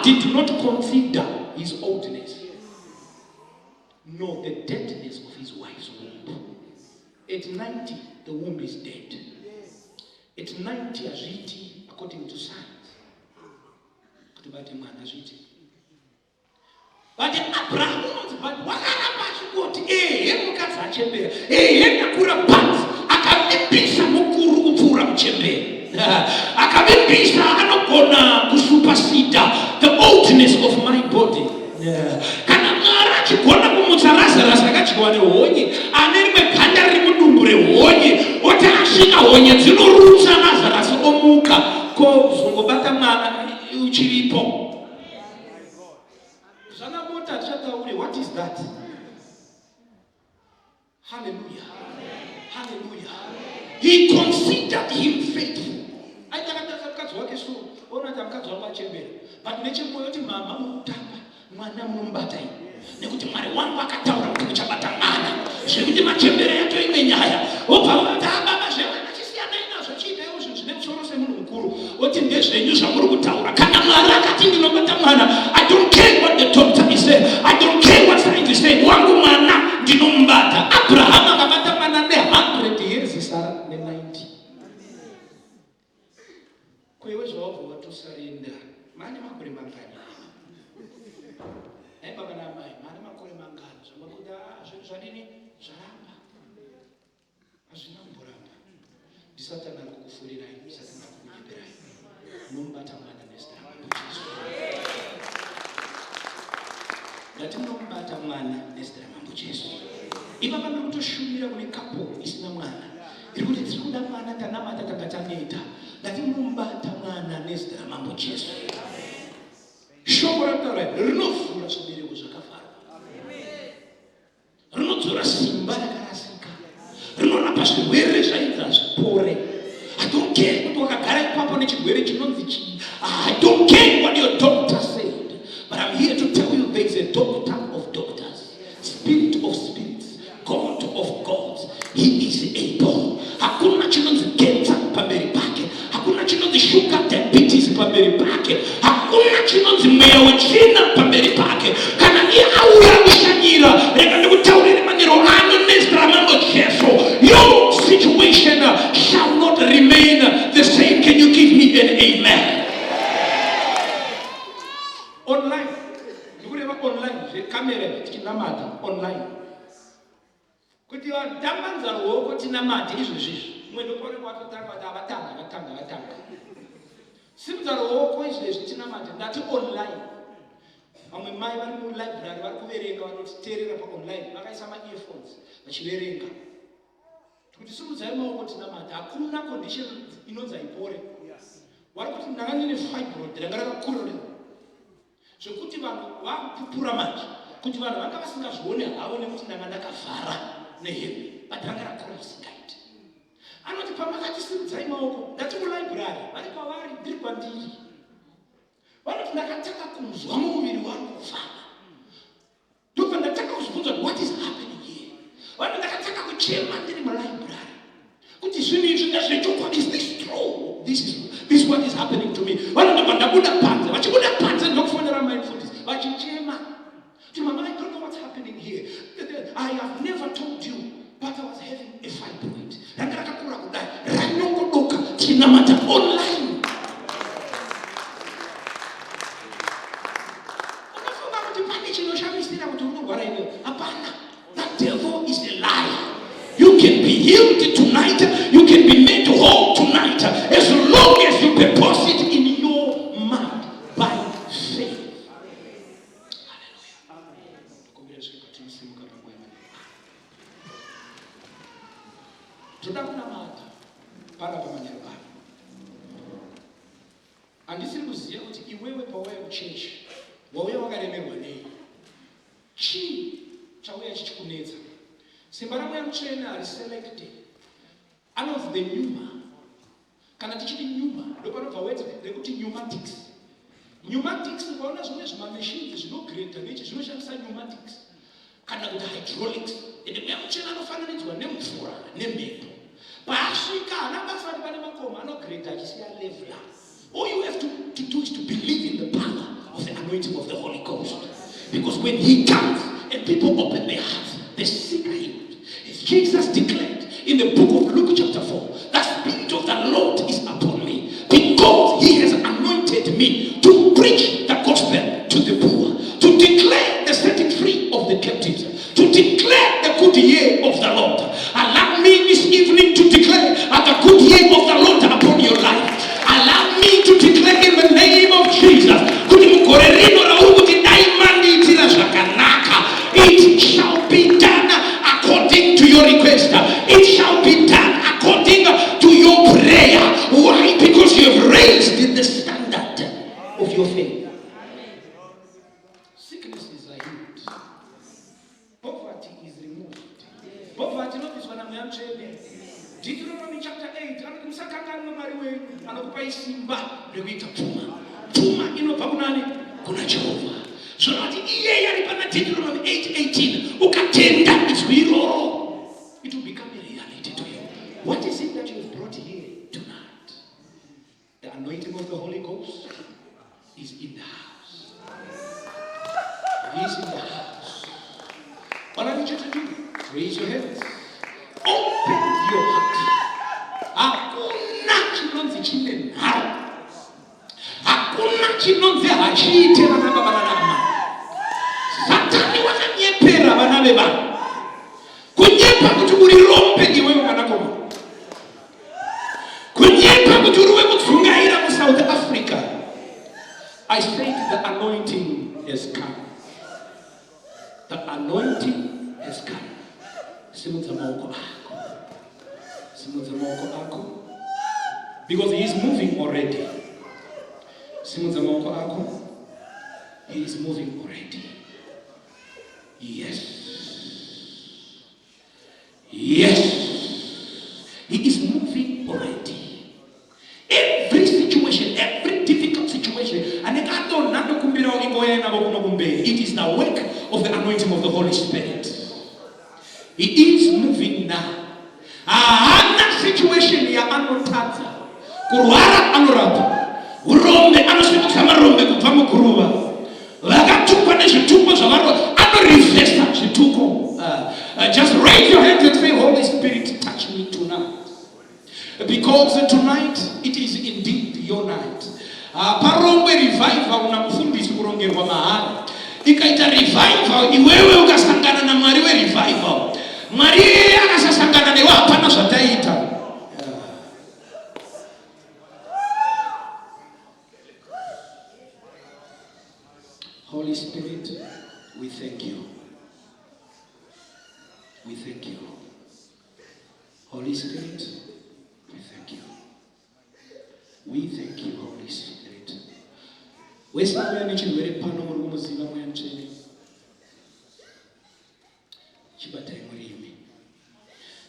did not consider his oldness, nor the deadness of his wife's womb. At 90, the womb is dead. At 90, azviti, according to science. But Abraham was but wakaramba achingoti mukadzi achembera ndakura bhanzi akavimbisa mukuru kupfuura muchembera akavimbisa anogona kusupasida the oldness of my body. Kana Mwari achigona kumutsa Lazarus akadyiwa nehonye ane rimwe ganda riri mudumbu rehonye oti asvika honye dzinorutsa Lazarus omuka ko zongobata mwana uchiripo. What is that? Hallelujah. Hallelujah. He considered him faithful. I don't know what so. Ona tamkazi wako achembera. But nechembo yoti mama mutamba mwana munombata ino. Nekuti Mwari wangu akataura kuti uchabata mwana. Zvekuti machembera yacho imwe nyaya. Obva vati baba zvewe nachisiyana inazvo chiitewo zvinhu zvine musoro semunhu mukuru. Oti ndezvenyu zvamuri kutaura. Kana Mwari akati ndinobata mwana, I don't care what the doctor is saying. I don't care what scientists say. Wangu mwana ndinombata. Abraham akabata mwana ne100 years Sarah ne 90. Kwewe zvaobva watosarinda. Mane makore mangani? Baba na mai, mane makore mangani? Zvamakuda zvinhu zvadini? Zvaramba. Hazvina kumboramba. Ndisatana kukufurirai, ndisatana kukunyeperai. Munombata mwana nezita raJesu. Ngatimunombata mwana nezita raJesu. Ipapa ndiri kutoshumira kune kapo isina mwana. Iri kuti tiri kuda mwana tanamata takataneta. Ngatimunombata mwana nezita raJesu. Shoko rataura rinovhura zvibereko zvakavharwa. Rinodzora simba rakarasika. Rinorapa zvirwere zvaidza zvipore. I don't care kuti wakagara ipapo nechirwere chinonzi chii. I don't care what your doctor said. But I'm here to tell you there is a doctor of doctors, spirit of spirits, God of gods. He is able. Hakuna chinonzi cancer pamberi pake. Hakuna chinonzi sugar diabetes pamberi pake. Hakuna chinonzi mweya wechina pamberi pake. Kana iye auya kushanyira, rega ndikutaurire maneno ano nezita raJesu. Your situation shall not remain the same. Can you give me an amen? Online. Ndikureva online zvekamera tikinamata online. Kuti vandamanza ruoko tinamate izvezvizvi. Mumwe ndopore kwatotanga kuti avatanga. Simudza ruoko izvezvi tinamate ndati online. Vamwe mai vari mulibrary vari kuverenga vanotiteerera paonline vakaisa ma-earphones vachiverenga. Kuti simudzai maoko tinamate hakuna condition inonzi haipore. Vari kuti ndanga ndine fibroid ranga rakakurira. Zvekuti vanhu vakupupura manje kuti vanhu vanga vasingazvione havo nekuti ndanga ndakavhara nehembe but ranga rakura zvisingaiti. Anoti pamakati simudzai maoko ndati mulibrary vari kwavari ndiri kwandiri. Vanoti ndakataka kunzwa muviri wari kufamba. Ndobva ndataka kuzvibvunza what is happening here. Vanoti ndakataka kuchema ndiri mulibrary kuti zvinhu izvi ndezvechokwadi. Is this true? This is what is happening to me. Vanoti ndabuda panze vachibuda panze ndokufonera mindfulness vachichema. Mama, I don't know what's happening here. I have never told you, but I was having a fibroid. Ranga rakakura kudai ranyongodoka tinamata online. Ukafunga kuti pane chinoshamisira kuti unorwara iwe. Hapana. That devil is a liar. You can be healed tonight. You can be made whole tonight. As long as you purpose it in your mind by faith. Toda kunamata pana pamanyara pano. Handisiri kuziva kuti iwewe pauya kuchechi wauya wakaremerwa nei. Chii chauya chichikunetsa. Simba ramwe mutsvene hariselected. Anonzi the pneuma. Kana tichiti pneuma ndopanobva word rekuti pneumatics. Pneumatics ukaona zvimwe zvimamachines zvinogreta nechi zvinoshandisa pneumatics. Kana kuti hydraulics. Ende mweya mutsvene anofananidzwa nemvura nemhepo. Paasvika haana basa vari pane makoma anogreta achisiya leveler. All you have to do is to believe in the power of the anointing of the Holy Ghost. Because when he comes and people open their hearts, the sick are healed. As Jesus declared in the book of Luke chapter 4, the Spirit of the Lord is upon me because he has anointed me to preach the gospel to the poor, to declare the setting free of the captives, to declare the good year of the Lord. Allow me this evening to declare the good year of the Lord upon your life. Allow me to declare in the name of Jesus. It shall be done according to your request. It shall be done according to your prayer. Why? Because you have raised the standard of your faith. Sicknesses are healed. Poverty is removed. Poverty not is when I'm Deuteronomy chapter 8. Tuma inobva kunani? Kuna Jehovah. So that iye yalipana Deuteronomy 8:18. Ukatenda izwiro. It will become a reality to you. What is it that you have brought here tonight? The anointing of the Holy Ghost is in the house. He is in the house. What I need you to do, raise your hands. Open your heart. Hakuna chinonzi chine nharo. Hakuna chinonzi hachiite vana vavanama. Satani wakanyepera vana vevanhu. Kunyepa kuti urirombe iwe mwanakoma. Kunyepa kuti uriwe kudzungaira mu South Africa. I said the anointing has come. The anointing has come. Simudza maoko ako. Simudza maoko ako. Because he is moving already. Simudza maoko ako. He is moving already. Yes. Yes. He is moving already. Every situation, every difficult situation, and it is the work of the anointing of the Holy Spirit. He is moving now. That situation ya anotadza. Kurwara anorapa. Urombe anosvika marombe kubva muguruva. Vakatukwa nezvituko zvavaro anorefesa zvituko. Just raise your hands and say, Holy Spirit, touch me tonight. Because tonight it is indeed your night. Parongwe revival una mufundisi kurongerwa mahara. Ikaita revival iwewe ukasangana na Mwari we revival. Mwari akasasangana newe hapana zvataita. Holy Spirit, we thank you. We thank you. Holy Spirit, we thank you. We thank you, Holy Spirit. Wesakuya nechirwere pano muri kumuziva mweya mutsvene. Chibatai murimi.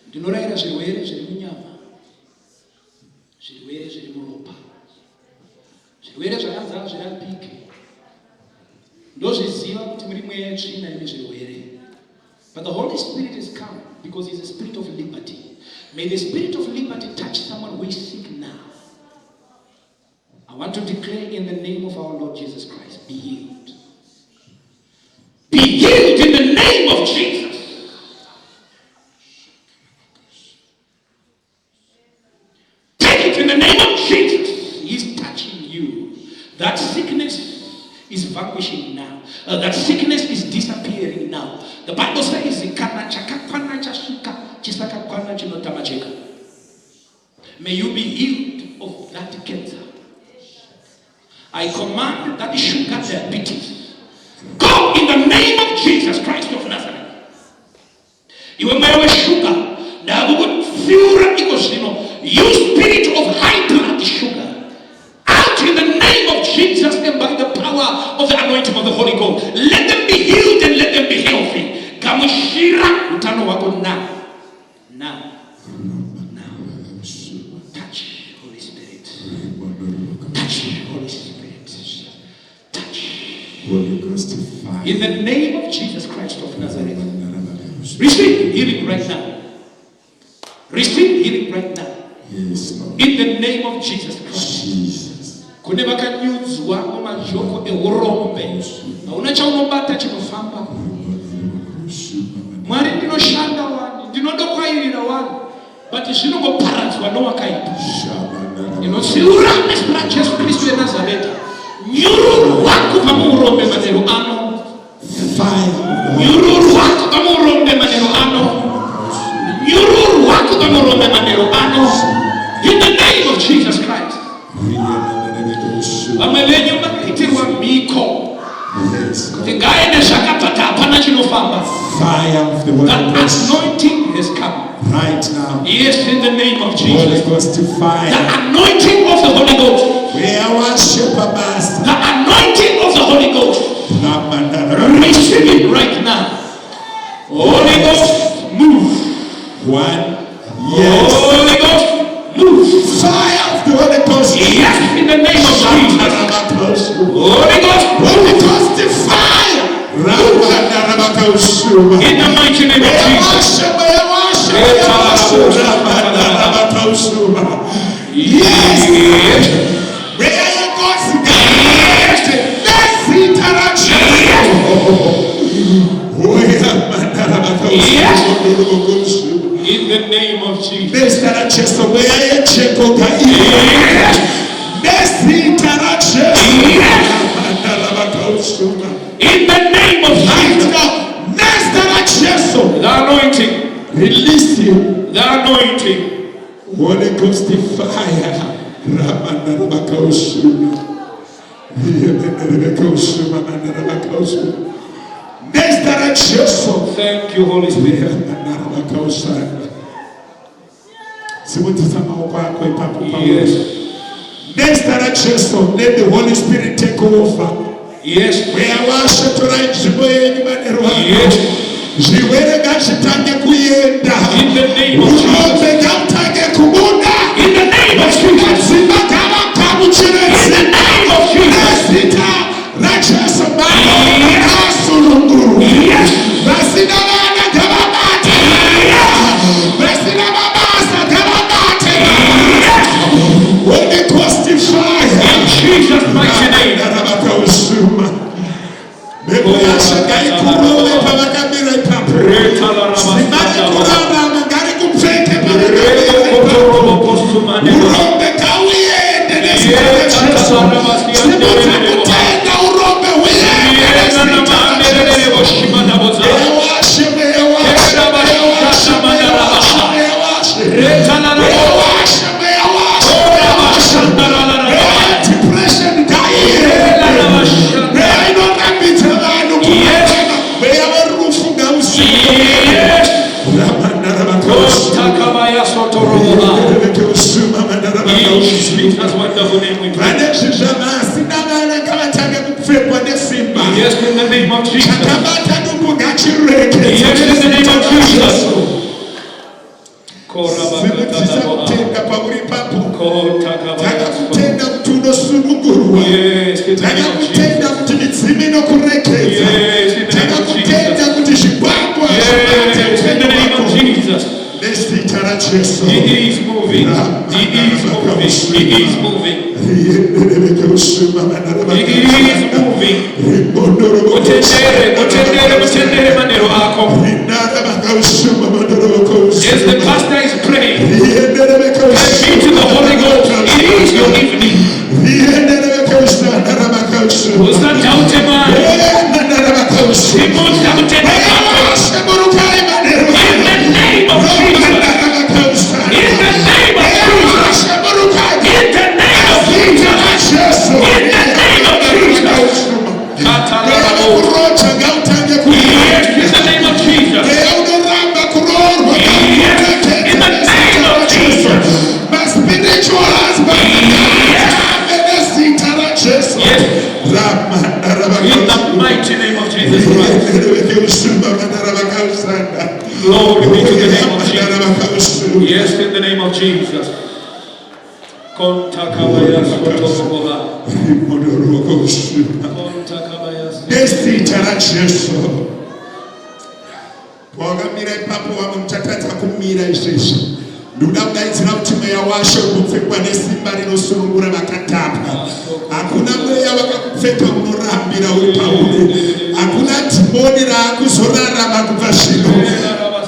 Ndinorayira zvirwere zviri munyama. Zvirwere zviri muropa. Zvirwere zvakanzi hazvirapike. Ndozviziva kuti muri mweya tsvina ine zvirwere. But the Holy Spirit has come because he's a spirit of liberty. May the spirit of liberty touch someone who is sick now. I want to declare in the name of our Lord Jesus Christ, be healed. Be healed in the name of Jesus. Take it in the name of Jesus. He's touching you. That sickness is vanquishing now. That sickness is disappearing now. The Bible says, may you be healed of that cancer. I command that sugar diabetes. Go in the name of Jesus Christ of Nazareth. You will marry sugar. You spirit of high blood sugar. Out in the name of Jesus and by the power of the anointing of the Holy Ghost. Let them be healed and let them be healthy. Gamushira utano wako now. Now. Touch, Holy Spirit. Touch, Holy Spirit. Touch. In the name of Jesus Christ of Nazareth. Receive healing right now. Receive healing right now. Yes, Lord. In the name of Jesus Christ. Jesus. kune vakanyudzwa mumajoko eurombe hauna chaunobata chinofamba. Mwari ndinoshanda wani, ndinodokwairira wani, but zvinongoparadzwa nowakaipa. Inosiurame zita Jesu Kristu weNazareta. Nyururwa kubva muurombe manheru ano. Nyururwa kubva muurombe manheru ano. Nyururwa kubva muurombe manheru ano. In the name of Jesus Christ. Vamwe venyu vakaitirwa mhiko. Tingaende zvakapata hapana chinofamba. That anointing has come right now. Yes, in the name of Jesus. Holy Ghost fire. The anointing of the Holy Ghost. We are worship master. The anointing of the Holy Ghost. Receive it right now. Holy Ghost, move. One. Yes. Holy Ghost, move. Fire of the Holy Ghost. Yes, in the name of Jesus. Holy Ghost, Holy Ghost fire. in the mighty name of Jesus. Yes. Where you go? Yes. Let's interaction. Yes. In the name of Jesus. Let's interaction. Where you check on the Let's interaction. In the name of Jesus. Let's interaction. The anointing. Release him. The anointing. Holy Ghost fire. Next direction. Thank you, Holy Spirit. Yes. Next direction. Let the Holy Spirit take over. Yes. We are worship tonight. Yes. Zviwere ngazvitange kuyenda. In the name of Jesus. Ngatange kubuda. In the name of Jesus. In the name of Jesus. Zita rajesu baba kasulunguru. Yes. Basina bana gababate. Basina babasa gababate. Yes. Holy Ghost fire. In Jesus' mighty name. Yes, in the name of Jesus. Yes, in the name of Jesus. He is moving. He is moving. He is moving. As the pastor is praying, pray to the Holy Ghost. It is your evening. In the name of Jesus. In the name of Jesus. In the name of Jesus. In the name of Jesus. Yes, in the name of Jesus. Yes, in the name of Jesus. My spiritual husband. Yes. In the mighty name of Jesus Christ. Glory be to the name of Jesus. Yes, in the name of Jesus. Next interaction. Wagamira ipapo wamutataza kumira isisi. Nduda kudaidzira kuti mweya washo unopfekwa nesimba rinosunungura vakatapwa. Hakuna mweya wakakupfeka unorambira uri pauri. Hakuna dhimoni raakuzorarama kubva zvino.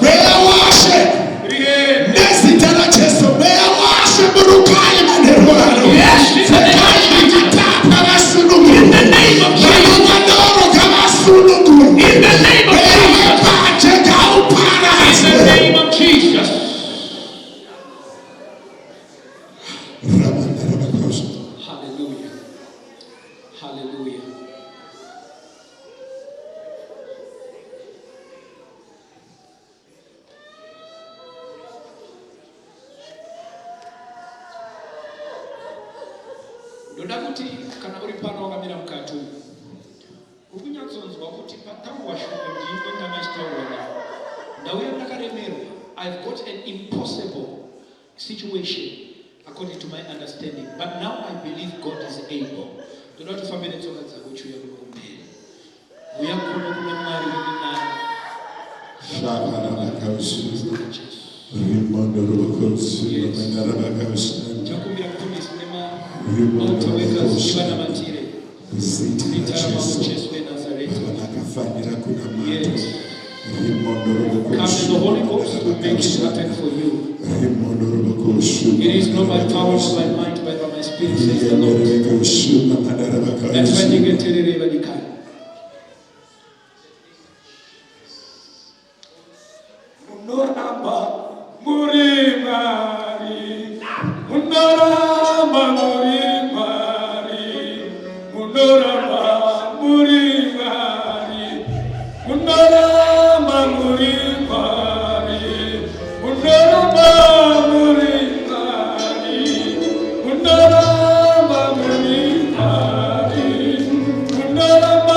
Mweya washe nezita raJesu, mweya washe murukai manheru ano. Pfekai vakatapwa vasunungure. Vanongadoro ngavasunungure. Mweya wepanje ngauparadzwe. In the name of Jesus. Hallelujah. Hallelujah. Ndoda kuti kana uri pano wakamira mukati ukunyatsonzwa kuti patauwa shoko ndingo ndamachitaura ndauya ndakaremerwa. I've got an impossible situation according to my understanding, but now I believe God is able. Ndoda kuti ufambe netsoka dzako uchiuya kuno kumberi. Uya kuno kuna Mwari weminara. Chakumbira kuti sinema automakers ivanamatire. Itarama muJesu weNazareti. Yes. Come to the Holy Ghost to make it happen for you. It is not by power or by might, but by my spirit, says the Lord. That's why you get to the river, you can. Mundarama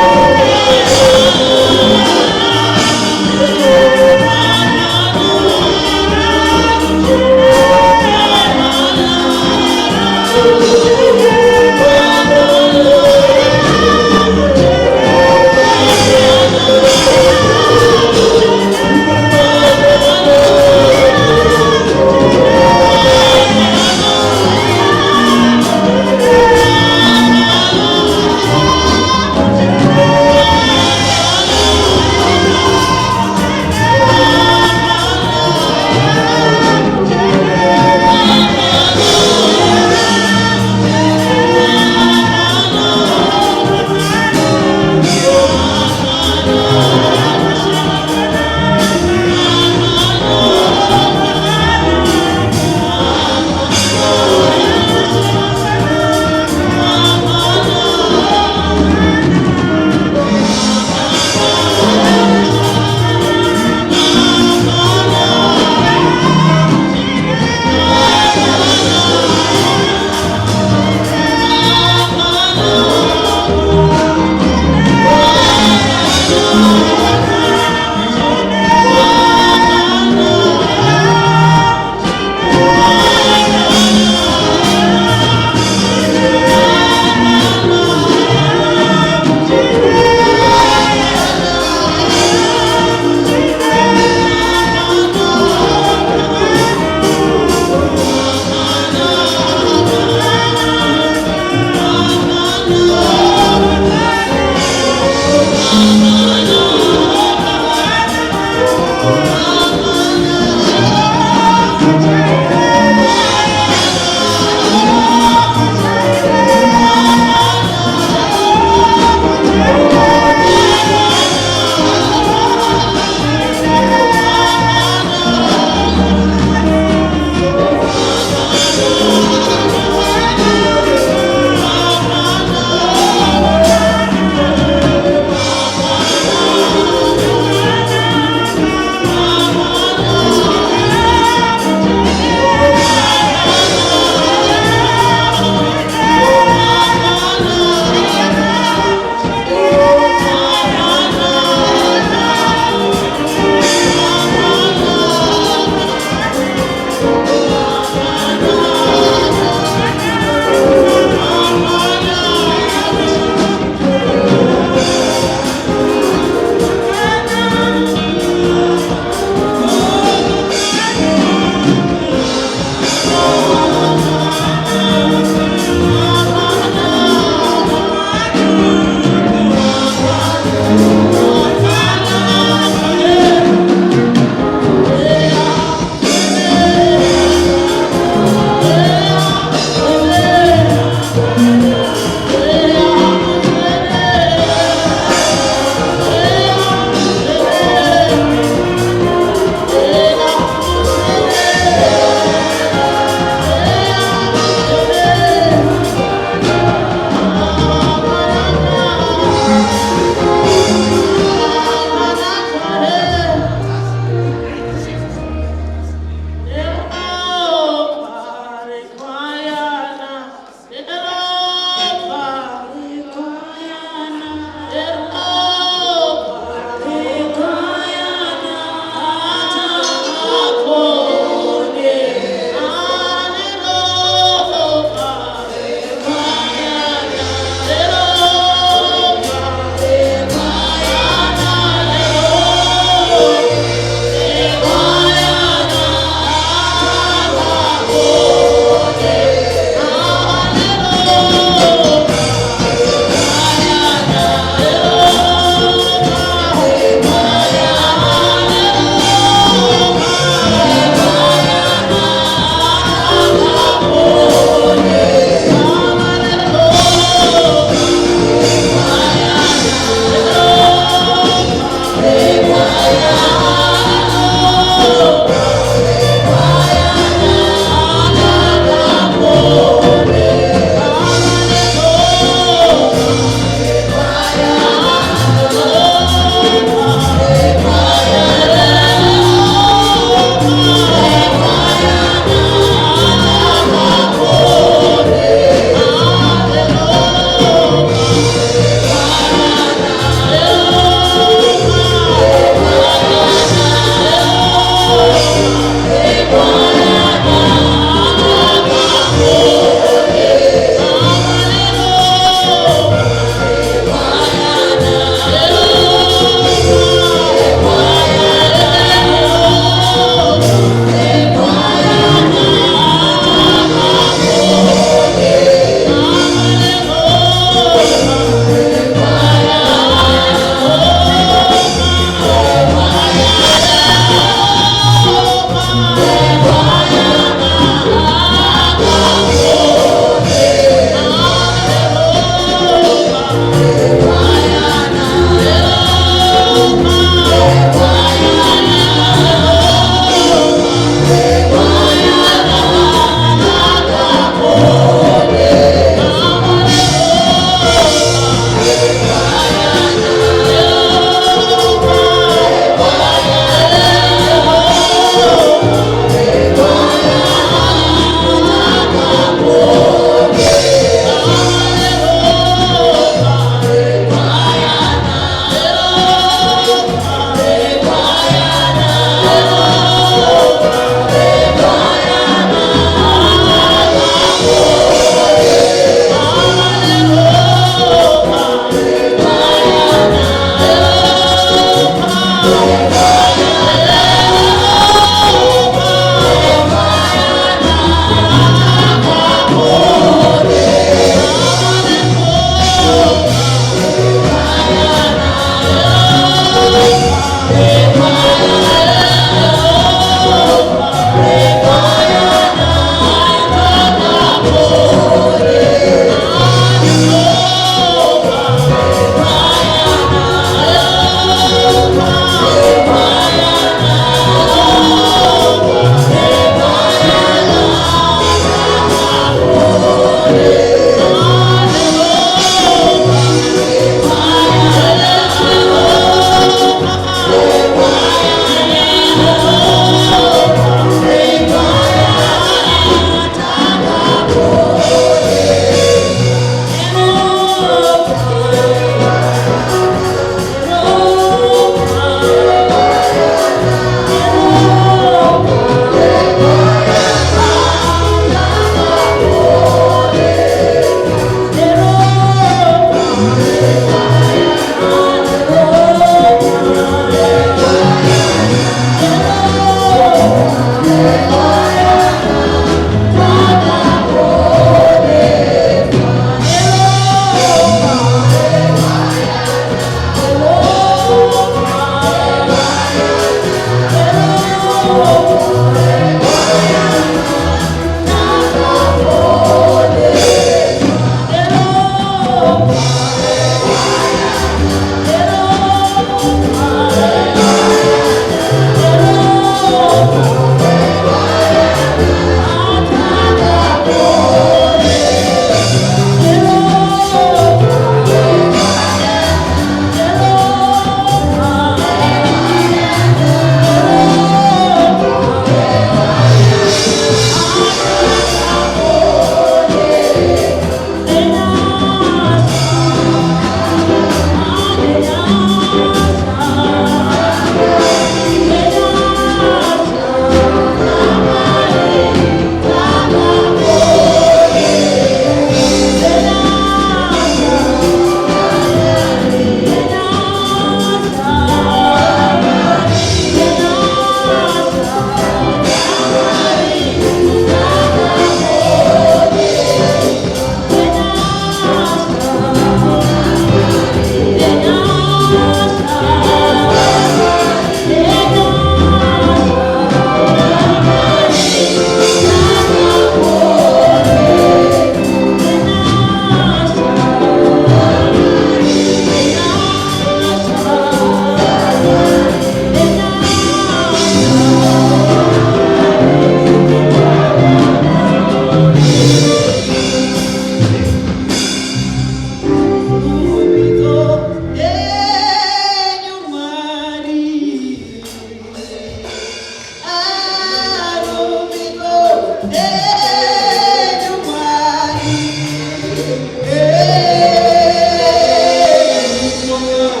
Yeah.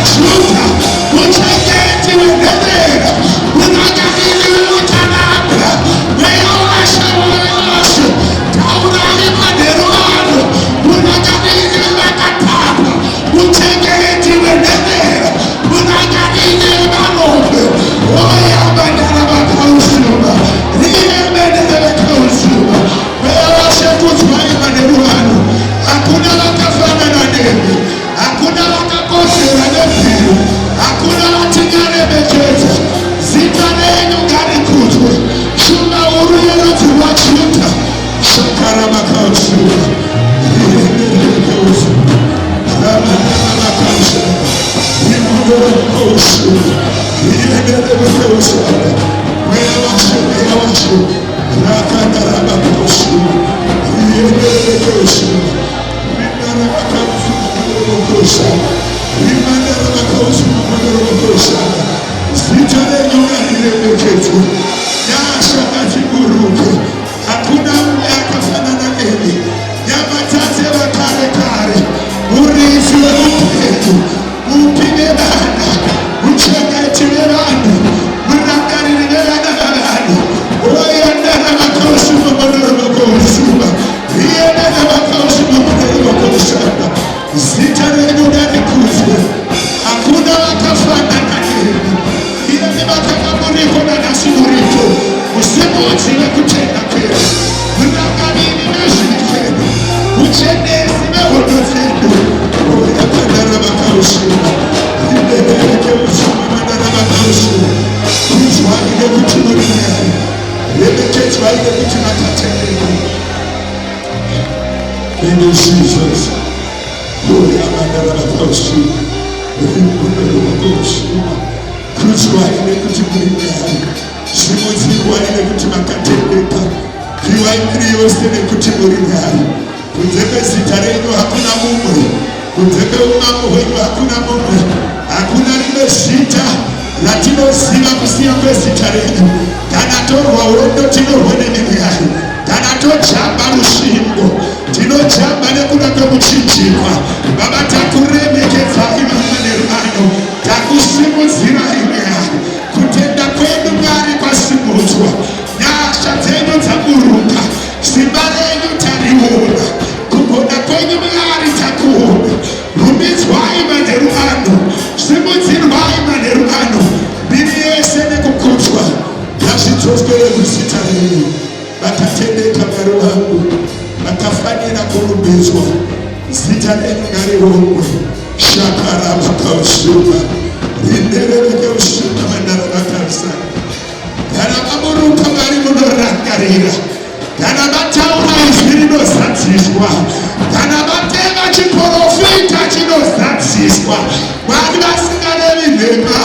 Juda, muchengeti wenenera, unaganini utanabra, weowasha weowasha, taurari manero ano, unaganini wakatapa, muchengeti wenenera, unaganini malombe, oya bandara bakausuba, riye menene bakausuba, weowasha kutwai manero ano, hakuna wakafana na nemi, hakuna wakakosera nepiru, hakuna watingane mekeza, zitanenyu gari kutwe, shuma uru yerotu wachuta, shakara makausuba, riye menene bakausuba, ramanana bakausuba, rimodoro bakausuba, riye menene bakausuba, weowasha, rakandara bakausuba, riye menene bakausuba, rimandara bakausuba, rimandara bakausuba, zitanenyu gari remeketu, yashakati buruke, hakuna mle akafanana nemi, nyabatate wa kare kare, urithi wa upendo, upige bana, uchengeti bana, mnakariri bana, oyandara bakausuba, mandara bakausuba, riyendara bakausuba, mandara bakausuba, zitanenyu gari kutwe, hakuna wakafanana nemi, ila ni makaburiko na nasiburiko, usipochile kutenda kwenu, mnakariri meshirikenu, uchendezi mehonotendo, oyakandara bakausuba, rindeleke usuma mandara bakausuba, kutwaile kuti murinari, rebeketwaile kuti matatendeku. Thank you, Jesus. Oyamandara bakausuba, rimandara bakausuba, kutwaile kuti murinari, zvimudzirwaile kuti makatendeka, piwaimiri yose nekuti murinari, kunze kwezita renyu hakuna mumwe, kunze kweumambo hwenyu hakuna mumwe, hakuna rimwe zita ratinoziva kusiya kwezita renyu. Kana torwa hondo tinorwa nemimwe yayo, kana tojamba rusvingo tinojamba nekuda kwemuchinjikwa. Baba, takuremekedzai mamanero ano, takusimudzirai Mwari, kutenda kwedu Mwari kwasimudzwa, nyasha dzenyu dzaburuka, simba renyu tariona, kugona kwenyu Mwari takuona. Rumbidzwai manheru ano, simudzirwai manheru ano, mbiri yese nekukudzwa ngazvidzoswere kuzita renyu. Vakatendeka Mwari wangu, vakafanira kurumbidzwa, zita renyu ngariomwe. Shakara bakausuba, rinderereke ushuba mandara bakausuba. Kana vaburuka Mwari munorangarira, kana vataura izwi rinozadziswa, kana vatema chiprofita chinozadziswa. Mwari vasingarevi nhema,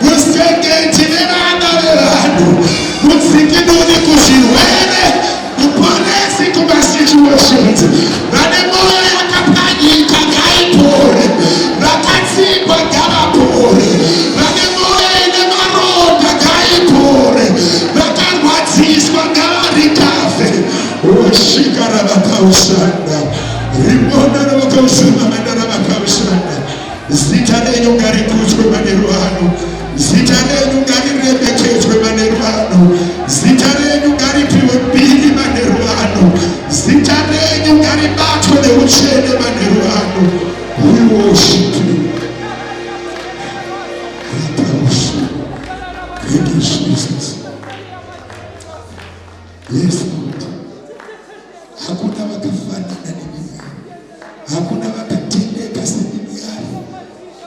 musengeti nevana vevanhu, mudzikinuri kuzvirwere, muponesi kumasituations. Vane moyo yakapanyika ngaipore, vakatsikwa ngavapore, vane moyo ine maronda ngaipore, vakarwadziswa ngavarikave. Oshikara vakaushanda, ribonara vakaushanda, mandara vakaushanda. Zita renyu ngarikudzwe manheru ano, zita renyu ngariremekedzwe manheru ano, zita renyu ngaripiwe mbiri manheru ano, zita renyu ngaribatwe neutsvene manheru ano. We worship you. Thank you, Jesus. Yes, Lord. Hakuna wakafanana nemi, hakuna wakatendeka semimi yari,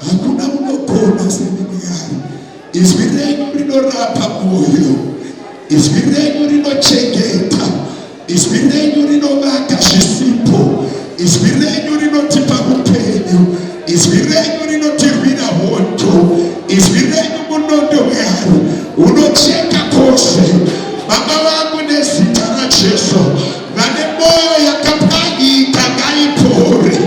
hakuna unogona semimi yari. Izwi renyu rinorapa moyo, izwi renyu rinochengeta, izwi renyu rinovaka zvisipo, izwi renyu rinotipa upenyu, izwi renyu rinotirwira hondo, izwi renyu munondo Mwari unocheka kwose. Baba vangu nezita raJesu, vane moyo yakapanyika ngaipore,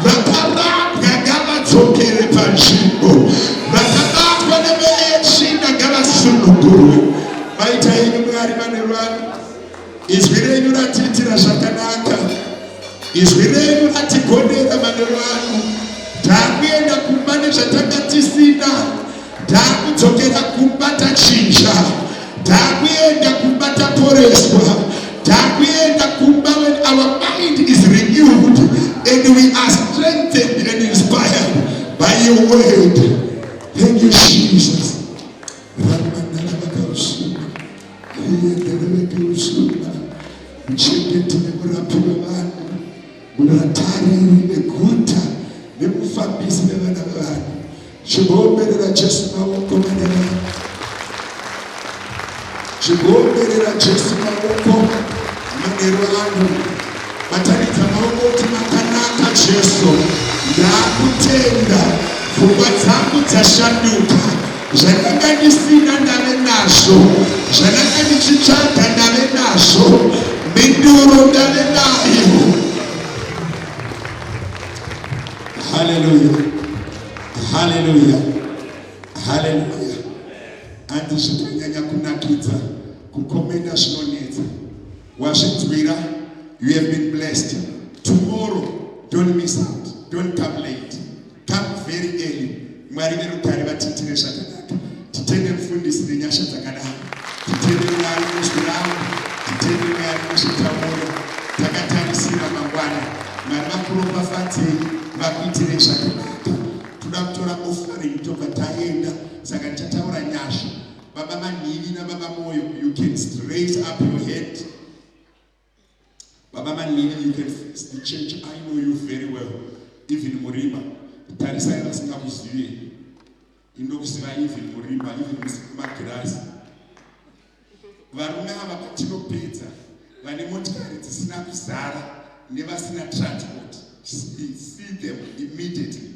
vakarapwa ngavadzokere panzvimbo, vakabatwa nemweya yetsvina ngavasunungurwe. Maita henyu Mwari manheru ano, izwi renyu ratiitira zvakanaka, izwi renyu ratigonera manheru ano. Takuenda kumba zvatanga tisina, takudzokera kubata chinja, takuenda kubata poreswa, takuenda kumba when our mind is renewed and we are strengthened and inspired by your word. Thank you, Jesus. Mchengetile murapiwe vanhu, muratari neguta nemufambisi vevana vavanhu. Chigomberera Jesu maoko vana vanhu. Chigomberera Jesu maoko manero vanhu. Mataridza maoko kuti makanaka Jesu. Ndakutenda pfungwa dzangu dzashanduka. Zvandanga ndisina ndave nazvo, zvandanga ndichitsvaga ndave nazvo, mhinduro ndave nayo. Hallelujah, hallelujah, hallelujah. Andizvitonyanya kunakidza kukomenda zvinonetsa. Wazvinzwira, you have been blessed. Tomorrow, don't miss out, don't come late, come very early. Mwari verutare vatitire zvakanaka, titende mufundisi nenyasha dzakadaro, titende Mwari nezwi rawo, titende Mwari nezvitauro, takatarisira mangwana. Mwari vakuropafadzei, vakuitire zvakanaka. Toda kutora offering tobva taenda, saka tichataura nyasha. Baba manhivi nababa moyo, you can raise up your head. Baba manhivi, you can face the church. I know you very well, even Murima. Tarisai vasingakuzivi, inokuziva even Murimba, even Magirasi. Varume ava patinopedza vane motikari dzisina kuzara nevasina transport, see them immediately.